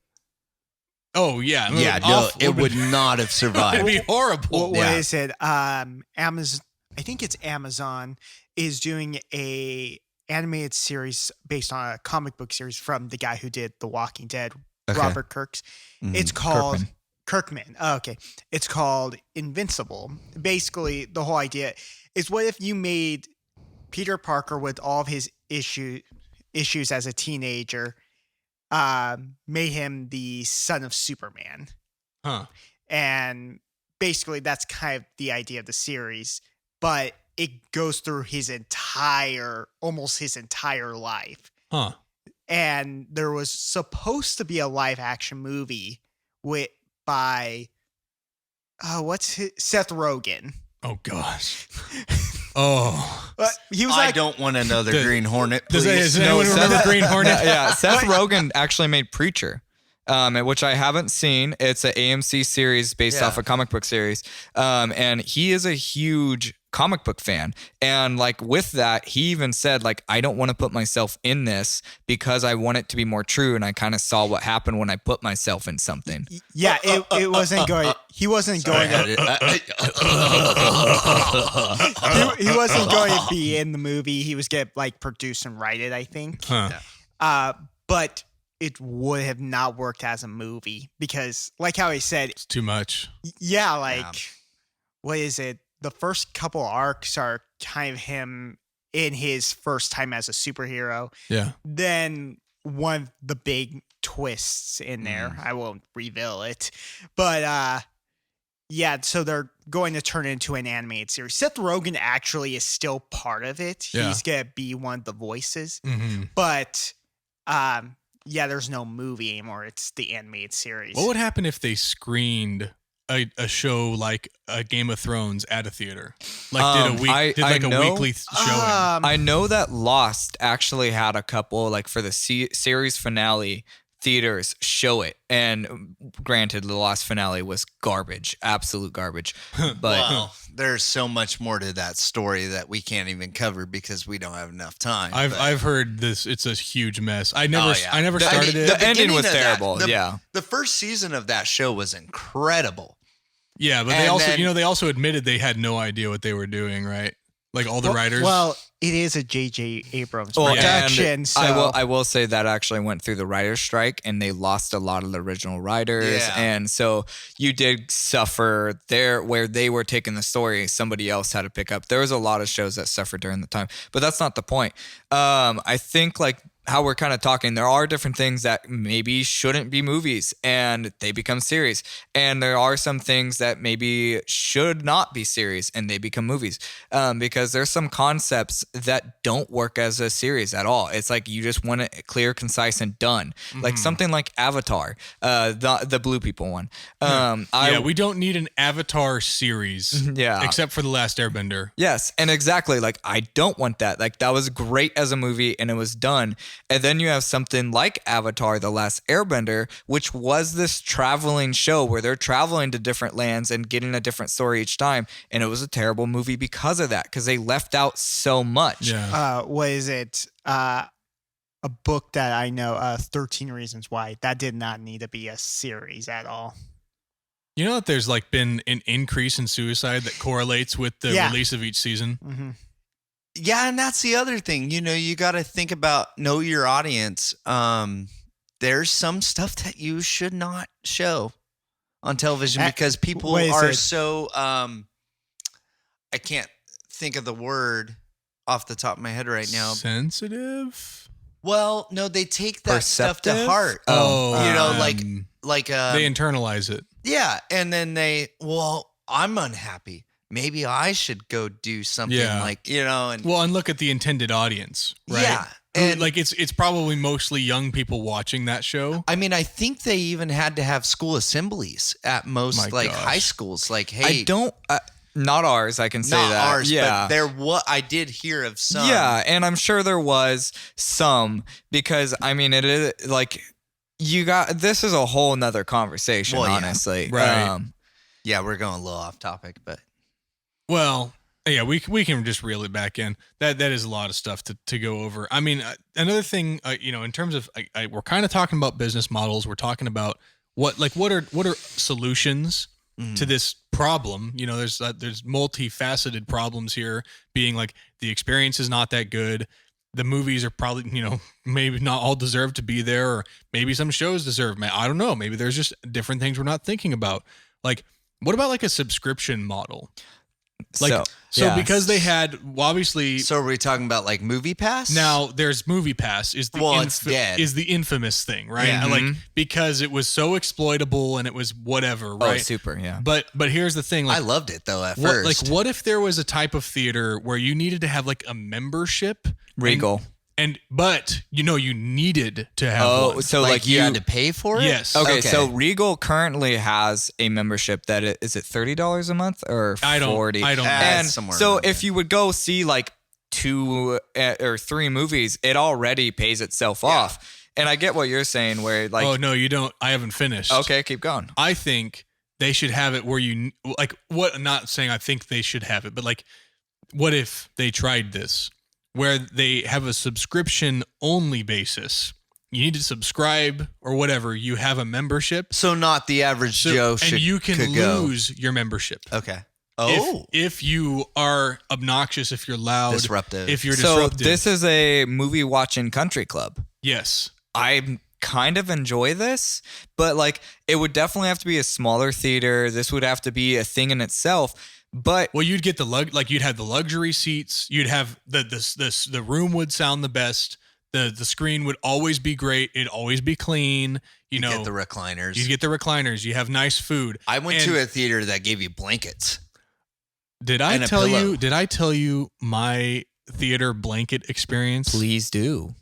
Oh yeah, it would not have survived. It'd be horrible. What is it? Amazon. I think it's Amazon is doing a animated series based on a comic book series from the guy who did The Walking Dead, Robert Kirk's. It's called Kirkman. Oh, okay. It's called Invincible. Basically, the whole idea is, what if you made Peter Parker, with all of his issues as a teenager, made him the son of Superman. And basically that's kind of the idea of the series, but it goes through almost his entire life. And there was supposed to be a live action movie by Seth Rogen. Oh gosh. Oh, he was I don't want another Green Hornet. Please. Does anyone remember Green Hornet? Yeah, Seth Rogen actually made Preacher, which I haven't seen. It's an AMC series based off a comic book series, and he is a huge comic book fan. And like with that, he even said, like, I don't want to put myself in this because I want it to be more true. And I kind of saw what happened when I put myself in something. Yeah, it wasn't going. He wasn't going. He wasn't going to be in the movie. He was going to like produce and write it, I think. But it would have not worked as a movie because, like how he said, it's too much. Yeah, what is it? The first couple arcs are kind of him in his first time as a superhero. Yeah. Then one of the big twists in there. I won't reveal it. But so they're going to turn it into an animated series. Seth Rogen actually is still part of it. Yeah. He's going to be one of the voices. Mm-hmm. But there's no movie anymore. It's the animated series. What would happen if they screened a show like a Game of Thrones at a theater, like did a weekly showing? I know that Lost actually had a couple, like for the series finale, theaters show it, and granted, the Lost finale was garbage, absolute garbage. But well, there's so much more to that story that we can't even cover because we don't have enough time. I've heard this; it's a huge mess. I never started it. The ending was terrible. The first season of that show was incredible. Yeah, but they also admitted they had no idea what they were doing, right? Like all the writers. Well, it is a J.J. Abrams production. So I will say that actually went through the writer's strike, and they lost a lot of the original writers, and so you did suffer there where they were taking the story. Somebody else had to pick up. There was a lot of shows that suffered during the time, but that's not the point. I think like how we're kind of talking, there are different things that maybe shouldn't be movies and they become series. And there are some things that maybe should not be series and they become movies. Because there's some concepts that don't work as a series at all. It's like you just want it clear, concise, and done. Like something like Avatar, the blue people one. We don't need an Avatar series. Yeah. Except for The Last Airbender. Yes, and exactly. Like, I don't want that. Like, that was great as a movie and it was done. And then you have something like Avatar, The Last Airbender, which was this traveling show where they're traveling to different lands and getting a different story each time. And it was a terrible movie because of that, because they left out so much. Yeah. Was it a book that I know, 13 Reasons Why? That did not need to be a series at all. You know that there's like been an increase in suicide that correlates with the release of each season? Mm-hmm. Yeah, and that's the other thing. You got to think about, know your audience. There's some stuff that you should not show on television because people are so I can't think of the word off the top of my head right now. Sensitive? Well, no, they take that stuff to heart. Like they internalize it. Yeah, and then I'm unhappy. Maybe I should go do something and look at the intended audience, right? Yeah. And like it's probably mostly young people watching that show. I mean, I think they even had to have school assemblies at most high schools. Like, hey, not ours, I can say not that. Ours, but I did hear of some. Yeah, and I'm sure there was some, because I mean, it is like this is a whole nother conversation, honestly. Right. Yeah, we're going a little off topic, but well, yeah, we can just reel it back in. That is a lot of stuff to go over. I mean, another thing, in terms of we're kind of talking about business models. We're talking about what are solutions to this problem. There's multifaceted problems here, being like the experience is not that good. The movies are probably, maybe not all deserve to be there, or maybe some shows deserve. I don't know. Maybe there's just different things we're not thinking about. Like, what about like a subscription model? Because they had obviously. So are we talking about like Movie Pass? Now there's Movie Pass is it's dead. Is the infamous thing, right? Yeah. Like, because it was so exploitable and it was whatever, right? Oh, super, yeah. But here's the thing. Like, I loved it though at first. What if there was a type of theater where you needed to have like a membership? Regal. But you needed to have one. So like you had to pay for it? Yes. Okay, so Regal currently has a membership that is it $30 a month or $40? I don't know. And somewhere so around if you would go see like 2 or 3 movies, it already pays itself off. And I get what you're saying, where like, oh no, you don't. I haven't finished. Okay, keep going. I think they should have it where you like what. I'm not saying I think they should have it, but like, what if they tried this? Where they have a subscription only basis. You need to subscribe or whatever. You have a membership. So not the average Joe should. And you can lose your membership. Okay. Oh. If you are obnoxious, if you're loud. Disruptive. If you're disruptive. So this is a movie watching country club. Yes. I kind of enjoy this, but like it would definitely have to be a smaller theater. This would have to be a thing in itself. But you'd get you'd have the luxury seats. You'd have the room would sound the best. The screen would always be great. It'd always be clean. You get the recliners. You get the recliners. You have nice food. I went to a theater that gave you blankets. Did I tell you my theater blanket experience? Please do.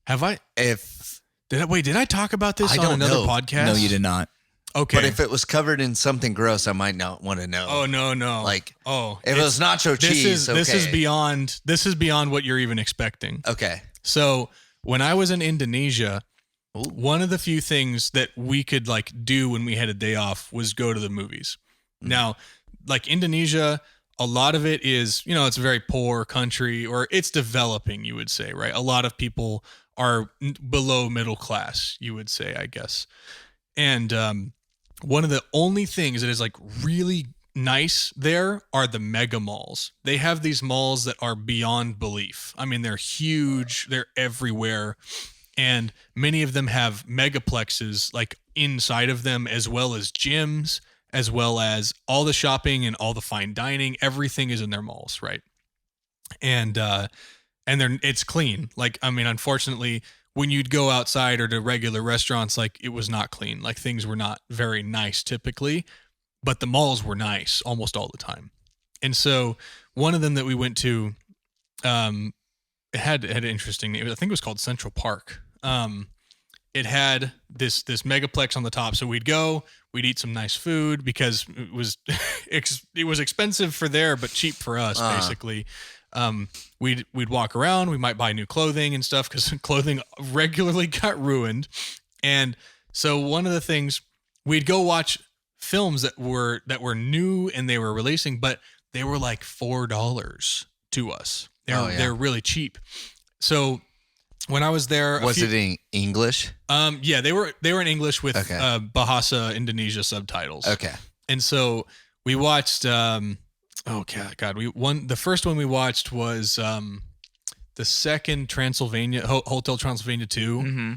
Have I? Did I talk about this on another podcast? No, you did not. Okay. But if it was covered in something gross, I might not want to know. Oh, no. Like, if it was nacho cheese, This is beyond what you're even expecting. Okay. So when I was in Indonesia, one of the few things that we could like do when we had a day off was go to the movies. Now, like Indonesia, a lot of it is, it's a very poor country, or it's developing, you would say, right? A lot of people are below middle class, you would say, I guess. And one of the only things that is like really nice there are the mega malls. They have these malls that are beyond belief. I mean, they're huge. They're everywhere. And many of them have megaplexes like inside of them, as well as gyms, as well as all the shopping and all the fine dining. Everything is in their malls, right? And it's clean. Like, I mean, unfortunately, when you'd go outside or to regular restaurants, like it was not clean. Like things were not very nice typically, but the malls were nice almost all the time. And so one of them that we went to, it had an interesting name. I think it was called Central Park. It had this megaplex on the top. So we'd go, we'd eat some nice food because it was it was expensive for there, but cheap for us, basically. We'd walk around. We might buy new clothing and stuff because clothing regularly got ruined. And so one of the things, we'd go watch films that were new and they were releasing, but they were like $4 to us. They're really cheap. So when I was there, was it in English? Yeah, they were in English with Bahasa Indonesia subtitles. Okay. And so we watched the first one we watched was the second Transylvania Hotel Transylvania 2. Mm-hmm.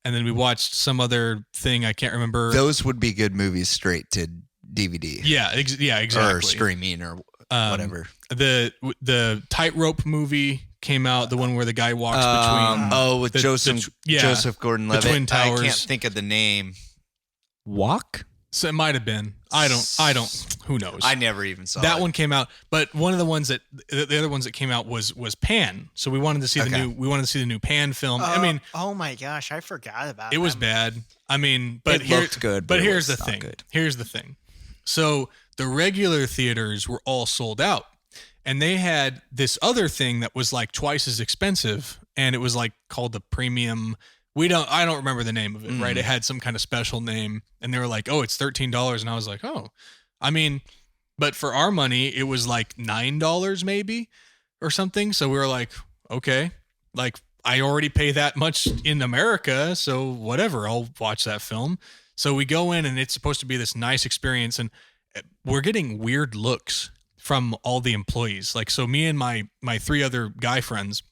And then we watched some other thing I can't remember. Those would be good movies straight to DVD. Yeah, exactly. Or streaming or whatever. The Tightrope movie came out, the one where the guy walks between. With Joseph Gordon-Levitt. The Twin Towers. I can't think of the name. Walk? So it might have been. I don't. Who knows? I never even saw that it. one came out. But one of the ones the other ones that came out was Pan. So we wanted to see the new Pan film. I mean, oh my gosh, I forgot about it. It was bad. I mean, but it looked good. But here's the thing. Here's the thing. So the regular theaters were all sold out, and they had this other thing that was like twice as expensive, and it was like called the premium. I don't remember the name of it, right? It had some kind of special name, and they were like, "Oh, it's $13," and I was like, "Oh, I mean," but for our money, it was like $9 maybe or something. So we were like, "Okay, like I already pay that much in America, so whatever, I'll watch that film." So we go in, and it's supposed to be this nice experience, and we're getting weird looks from all the employees. Like, so me and my 3 other guy friends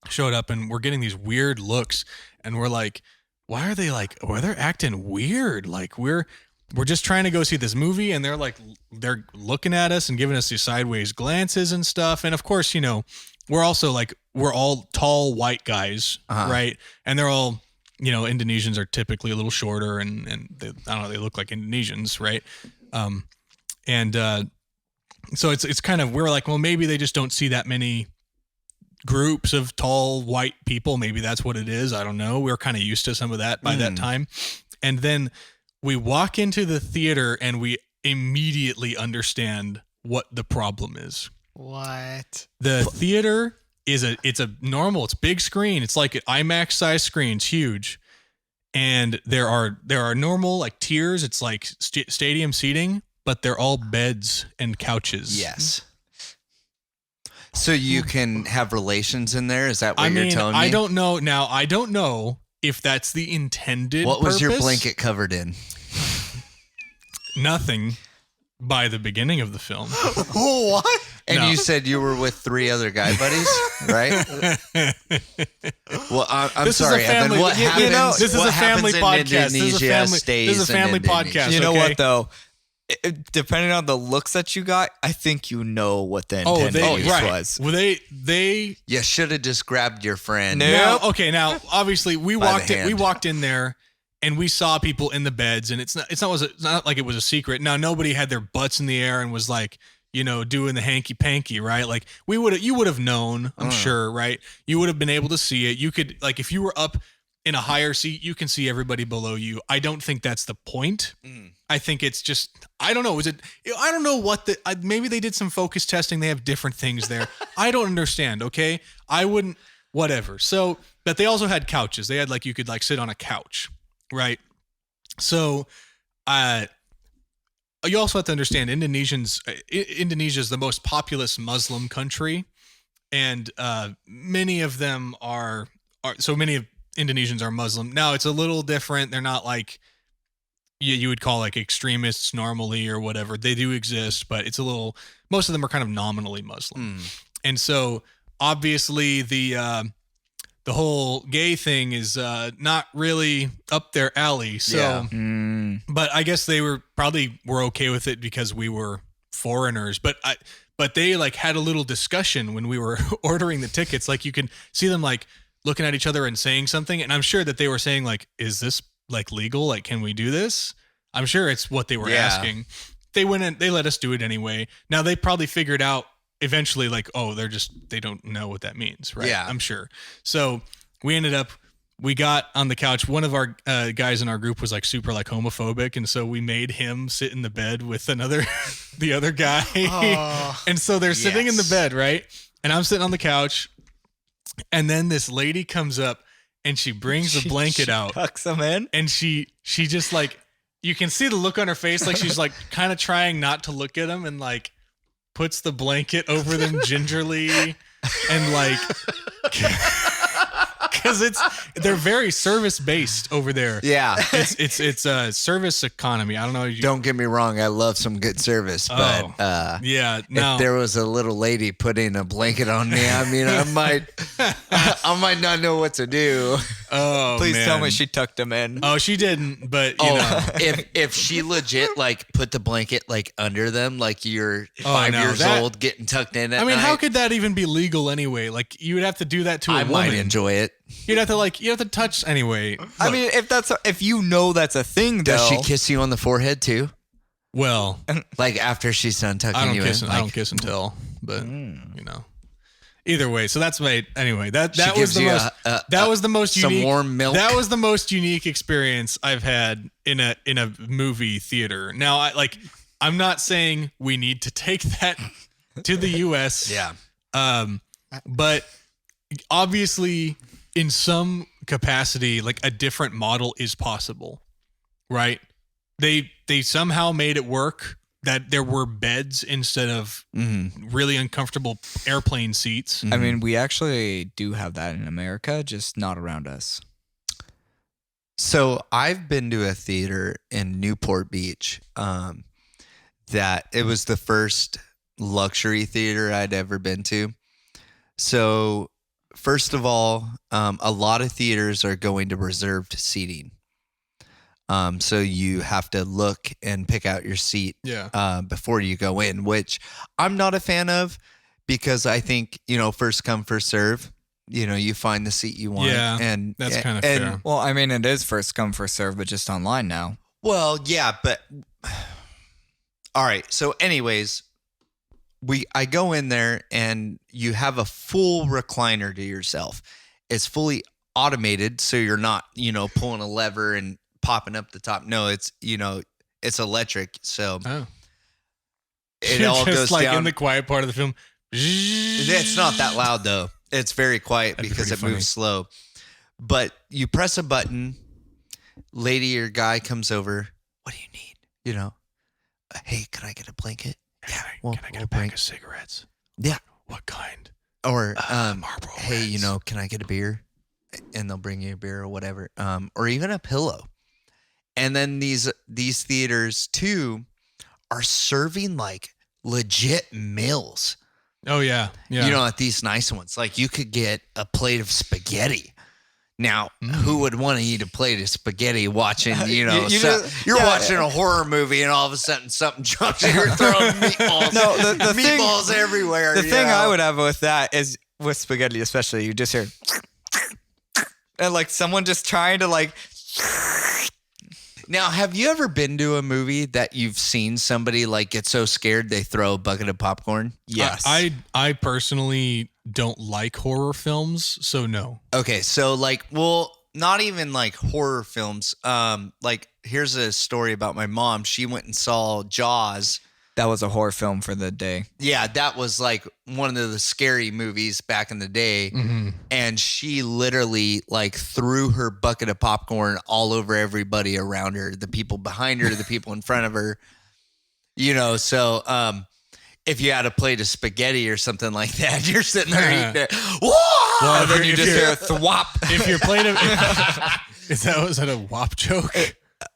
showed up, and we're getting these weird looks, and we're like, why are they acting weird? Like we're just trying to go see this movie, and they're looking at us and giving us these sideways glances and stuff. And of course, we're also like, we're all tall white guys, right? And they're all, Indonesians are typically a little shorter, and they, I don't know, they look like Indonesians, right? So it's kind of, we're like, well, maybe they just don't see that many groups of tall white people. Maybe that's what it is. I don't know. We were kind of used to some of that by that time. And then we walk into the theater, and we immediately understand what the problem is. What? The theater it's big screen. It's like an IMAX size screen. It's huge. And there are normal like tiers. It's like stadium seating, but they're all beds and couches. Yes. So you can have relations in there? Is that what you're telling me? I don't know. Now, I don't know if that's the intended What was your purpose. blanket covered in? Nothing by the beginning of the film. What? And No. you said you were with 3 other guy buddies, right? Well, I'm This is sorry, a family- Evan. What happens? this is what a family happens in podcast. This is a Indonesia family- stays this is a in family Indonesia. podcast. You know okay. what though? Depending on the looks that you got, I think you know what the intended use was. Well, they You should have just grabbed your friend. No. now obviously we By the walked in, we hand. walked in there, and we saw people in the beds, and it's not like it was a secret. Now, nobody had their butts in the air and was like, doing the hanky panky, right? Like you would have known, I'm sure, right? You would have been able to see it. You could, like, if you were up in a higher seat, you can see everybody below you. I don't think that's the point. I think it's just, I don't know. I don't know maybe they did some focus testing. They have different things there. I don't understand. Okay. I wouldn't, whatever. So, but they also had couches. They had you could sit on a couch, right? So, you also have to understand Indonesia is the most populous Muslim country, and many of them are so many of Indonesians are Muslim. Now it's a little different. They're not like you would call extremists normally or whatever. They do exist, but most of them are kind of nominally Muslim. And so obviously the whole gay thing is not really up their alley. So, but I guess they were okay with it because we were foreigners. But they had a little discussion when we were ordering the tickets. Like, you can see them looking at each other and saying something. And I'm sure that they were saying like, is this like legal? Like, can we do this? I'm sure it's what they were asking. They went and they let us do it anyway. Now they probably figured out eventually like, oh, they don't know what that means. Right. Yeah. I'm sure. So we got on the couch. One of our guys in our group was like super like homophobic. And so we made him sit in the bed with the other guy. Oh, And so they're sitting in the bed. Right. And I'm sitting on the couch. And then this lady comes up and she brings a blanket out. Tucks them in. And she just like, you can see the look on her face. Like she's like kind of trying not to look at him and like puts the blanket over them gingerly and like, because they're very service based over there. Yeah. It's a service economy. I don't know. Don't get me wrong. I love some good service, but yeah. No. if there was a little lady putting a blanket on me, I mean, I might not know what to do. Oh, Please man. tell me she tucked them in. Oh, she didn't. But you know. if she legit like put the blanket like under them, like you're 5 years old getting tucked in at night, how could that even be legal anyway? Like you would have to do that to a I woman. might enjoy it. You have to touch anyway. I mean, if you know that's a thing, though. Does she kiss you on the forehead too? Well, Like after she's done tucking I don't you kiss. in? I don't kiss and tell. But you know, either way. So that's my anyway. That She was gives the you most. That was the most some unique. warm milk. That was the most unique experience I've had in a movie theater. Now, I'm not saying we need to take that to the U.S. Yeah. But obviously, in some capacity, like a different model is possible, right? They somehow made it work that there were beds instead of really uncomfortable airplane seats. I mean, we actually do have that in America, just not around us. So I've been to a theater in Newport Beach. That it was the first luxury theater I'd ever been to. So first of all, a lot of theaters are going to reserved seating. So you have to look and pick out your seat before you go in, which I'm not a fan of because I think, first come, first serve. You find the seat you want. Yeah, and that's kind of fair. Well, I mean, it is first come, first serve, but just online now. Well, yeah, but all right. So anyways, I go in there and you have a full recliner to yourself. It's fully automated, so you're not, pulling a lever and popping up the top. No, it's it's electric. So it all just goes like down in the quiet part of the film. It's not that loud though. It's very quiet because it moves slow. But you press a button, lady or guy comes over. What do you need? Hey, can I get a blanket? Yeah, can I get a pack of cigarettes? Yeah. What kind? Or Marlboro hey, Reds. can I get a beer? And they'll bring you a beer or whatever. Or even a pillow. And then these theaters too are serving like legit meals. Oh yeah. At these nice ones. Like you could get a plate of spaghetti. Now, who would want to eat a plate of spaghetti watching, you're watching a horror movie and all of a sudden something jumps and you're throwing meatballs. No, the meatballs everywhere. The thing I would have with that is with spaghetti, especially, you just hear and like someone just trying to like. Now, have you ever been to a movie that you've seen somebody like get so scared they throw a bucket of popcorn? Yes. I personally don't like horror films, so no. Okay, so not even like horror films. Like here's a story about my mom. She went and saw Jaws. That was a horror film for the day. Yeah, that was like one of the scary movies back in the day. Mm-hmm. And she literally like threw her bucket of popcorn all over everybody around her, the people behind her, the people in front of her. So if you had a plate of spaghetti or something like that, you're sitting there eating it. Whoa! Well, And then you just hear a thwop. If your plate of was that a WAP joke?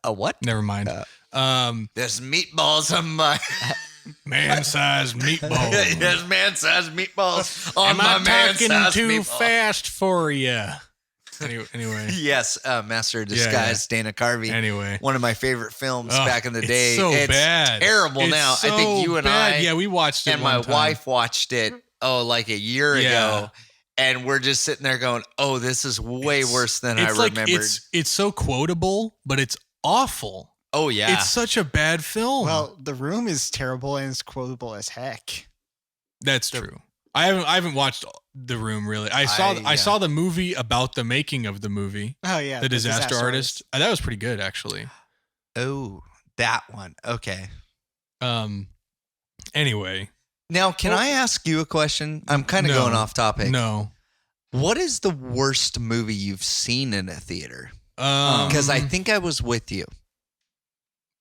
A what? Never mind. There's meatballs on my Man-sized meatball. There's man-sized meatballs on Am my I man-sized talking too meatball. fast for you? Anyway. Yes, Master of Disguise, Dana Carvey. Anyway. One of my favorite films back in the day. It's so bad. Terrible It's now. I so think you and bad. I we watched it and one my time. wife watched it, like a year ago. and we're just sitting there going, "Oh, this is way worse than I remembered." It's so quotable, but it's awful. Oh yeah, It's such a bad film. Well, The Room is terrible and it's quotable as heck. That's true. I haven't watched The Room really. I saw the movie about the making of the movie. Oh yeah, The Disaster Artist. That was pretty good actually. Oh, that one. Okay. Anyway. Now, can I ask you a question? I'm kind of going off topic. No. What is the worst movie you've seen in a theater? Because I think I was with you.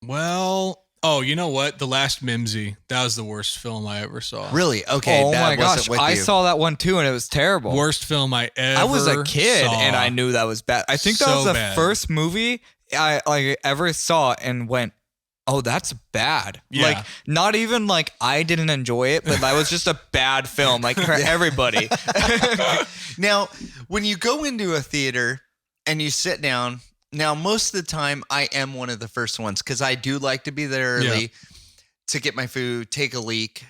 Well, you know what? The Last Mimsy. That was the worst film I ever saw. Really? Okay. Oh that my gosh, wasn't with I you. saw that one too, and it was terrible. Worst film I ever I was a kid, saw. and I knew that was bad. I think that So was the bad. first movie I ever saw and went, "Oh, that's bad." Yeah. Like, not even like I didn't enjoy it, but that was just a bad film, like for everybody. Now, when you go into a theater and you sit down, now most of the time I am one of the first ones because I do like to be there early to get my food, take a leak,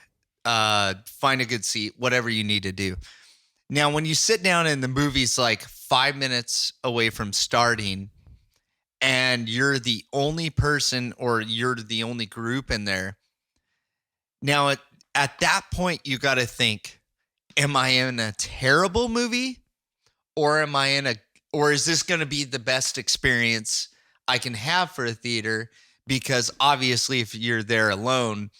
find a good seat, whatever you need to do. Now, when you sit down and the movie's like 5 minutes away from starting and you're the only person or you're the only group in there, now at that point, you got to think, am I in a terrible movie or or is this going to be the best experience I can have for a theater? Because obviously if you're there alone,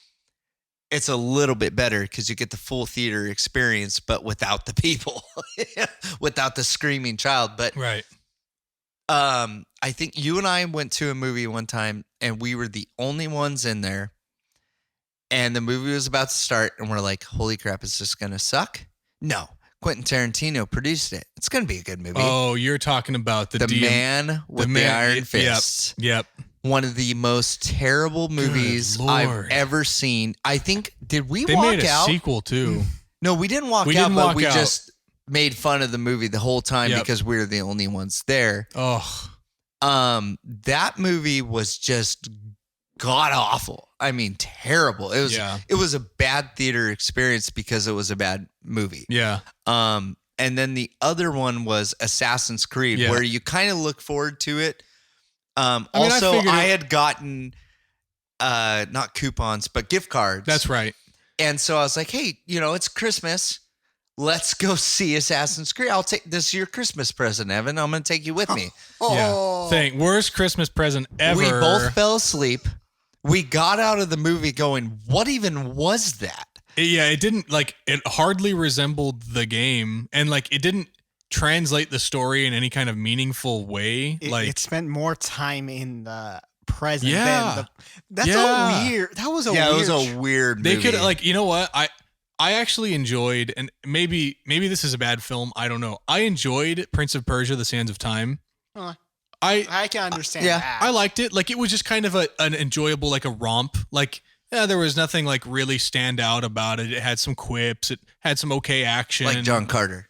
it's a little bit better because you get the full theater experience, but without the people, without the screaming child. But Right. I think you and I went to a movie one time and we were the only ones in there. And the movie was about to start and we're like, holy crap, is this going to suck? No. Quentin Tarantino produced it. It's going to be a good movie. Oh, you're talking about the Man with the Iron Fists. Yep. One of the most terrible movies I've Lord. ever seen. I think, did we They walk made a out? sequel too. No, we didn't walk We out, didn't but walk we out. just made fun of the movie the whole time Yep. because we were the only ones there. Oh, That movie was just god awful. I mean, terrible. It was a bad theater experience because it was a bad movie. yeah. And then the other one was Assassin's Creed, Yeah. where you kind of look forward to it. I Also, figured I it- had gotten not coupons, but gift cards. That's right. And so I was like, hey, it's Christmas. Let's go see Assassin's Creed. This is your Christmas present, Evan. I'm going to take you with me. Yeah. Worst Christmas present ever. We both fell asleep. We got out of the movie going, what even was that? It didn't it hardly resembled the game, and it didn't translate the story in any kind of meaningful way. It spent more time in the present Yeah. than that's Yeah. a weird. That was a Yeah, weird. it was a weird They movie. could you know what? I actually enjoyed, and maybe this is a bad film. I don't know. I enjoyed Prince of Persia: The Sands of Time. Huh. I I can understand Yeah. that. I liked it. It was just kind of an enjoyable, a romp. There was nothing really stand out about it. It had some quips. It had some okay action. like John Carter.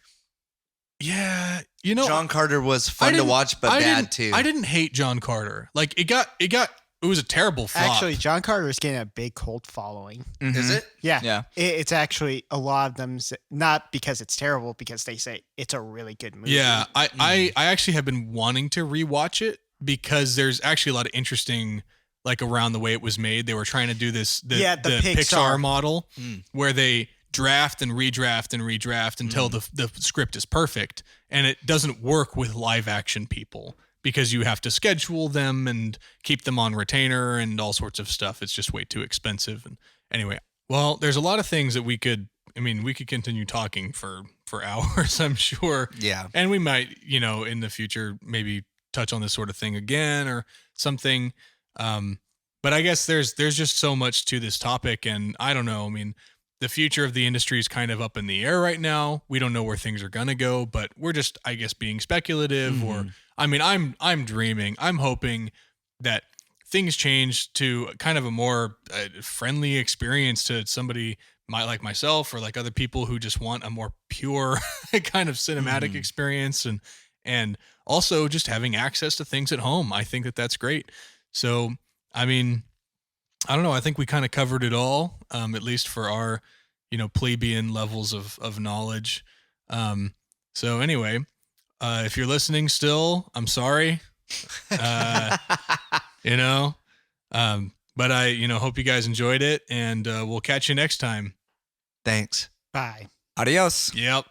Yeah, John Carter was I fun to didn't- watch, but I bad didn't- too. I didn't hate John Carter. It was a terrible flop. Actually, John Carter is getting a big cult following. Is it? Yeah, Yeah. It's actually a lot of them. Not because it's terrible, because they say it's a really good movie. Yeah, I actually have been wanting to rewatch it because there's actually a lot of interesting around the way it was made. They were trying to do the Pixar model where they draft and redraft and redraft until the script is perfect, and it doesn't work with live action people because you have to schedule them and keep them on retainer and all sorts of stuff. It's just way too expensive. And anyway, well, there's a lot of things that we could continue talking for hours, I'm sure. Yeah. And we might, in the future, maybe touch on this sort of thing again or something. But I guess there's just so much to this topic, and I don't know. I mean, the future of the industry is kind of up in the air right now. We don't know where things are gonna go, but we're just, I guess, being speculative. Or, I'm dreaming. I'm hoping that things change to kind of a more friendly experience to somebody like myself or other people who just want a more pure kind of cinematic experience, and also just having access to things at home. I think that's great. So, I don't know. I think we kind of covered it all, at least for our, plebeian levels of knowledge. So anyway, if you're listening still, I'm sorry. You know, but I, hope you guys enjoyed it, and we'll catch you next time. Thanks. Bye. Adios. Yep.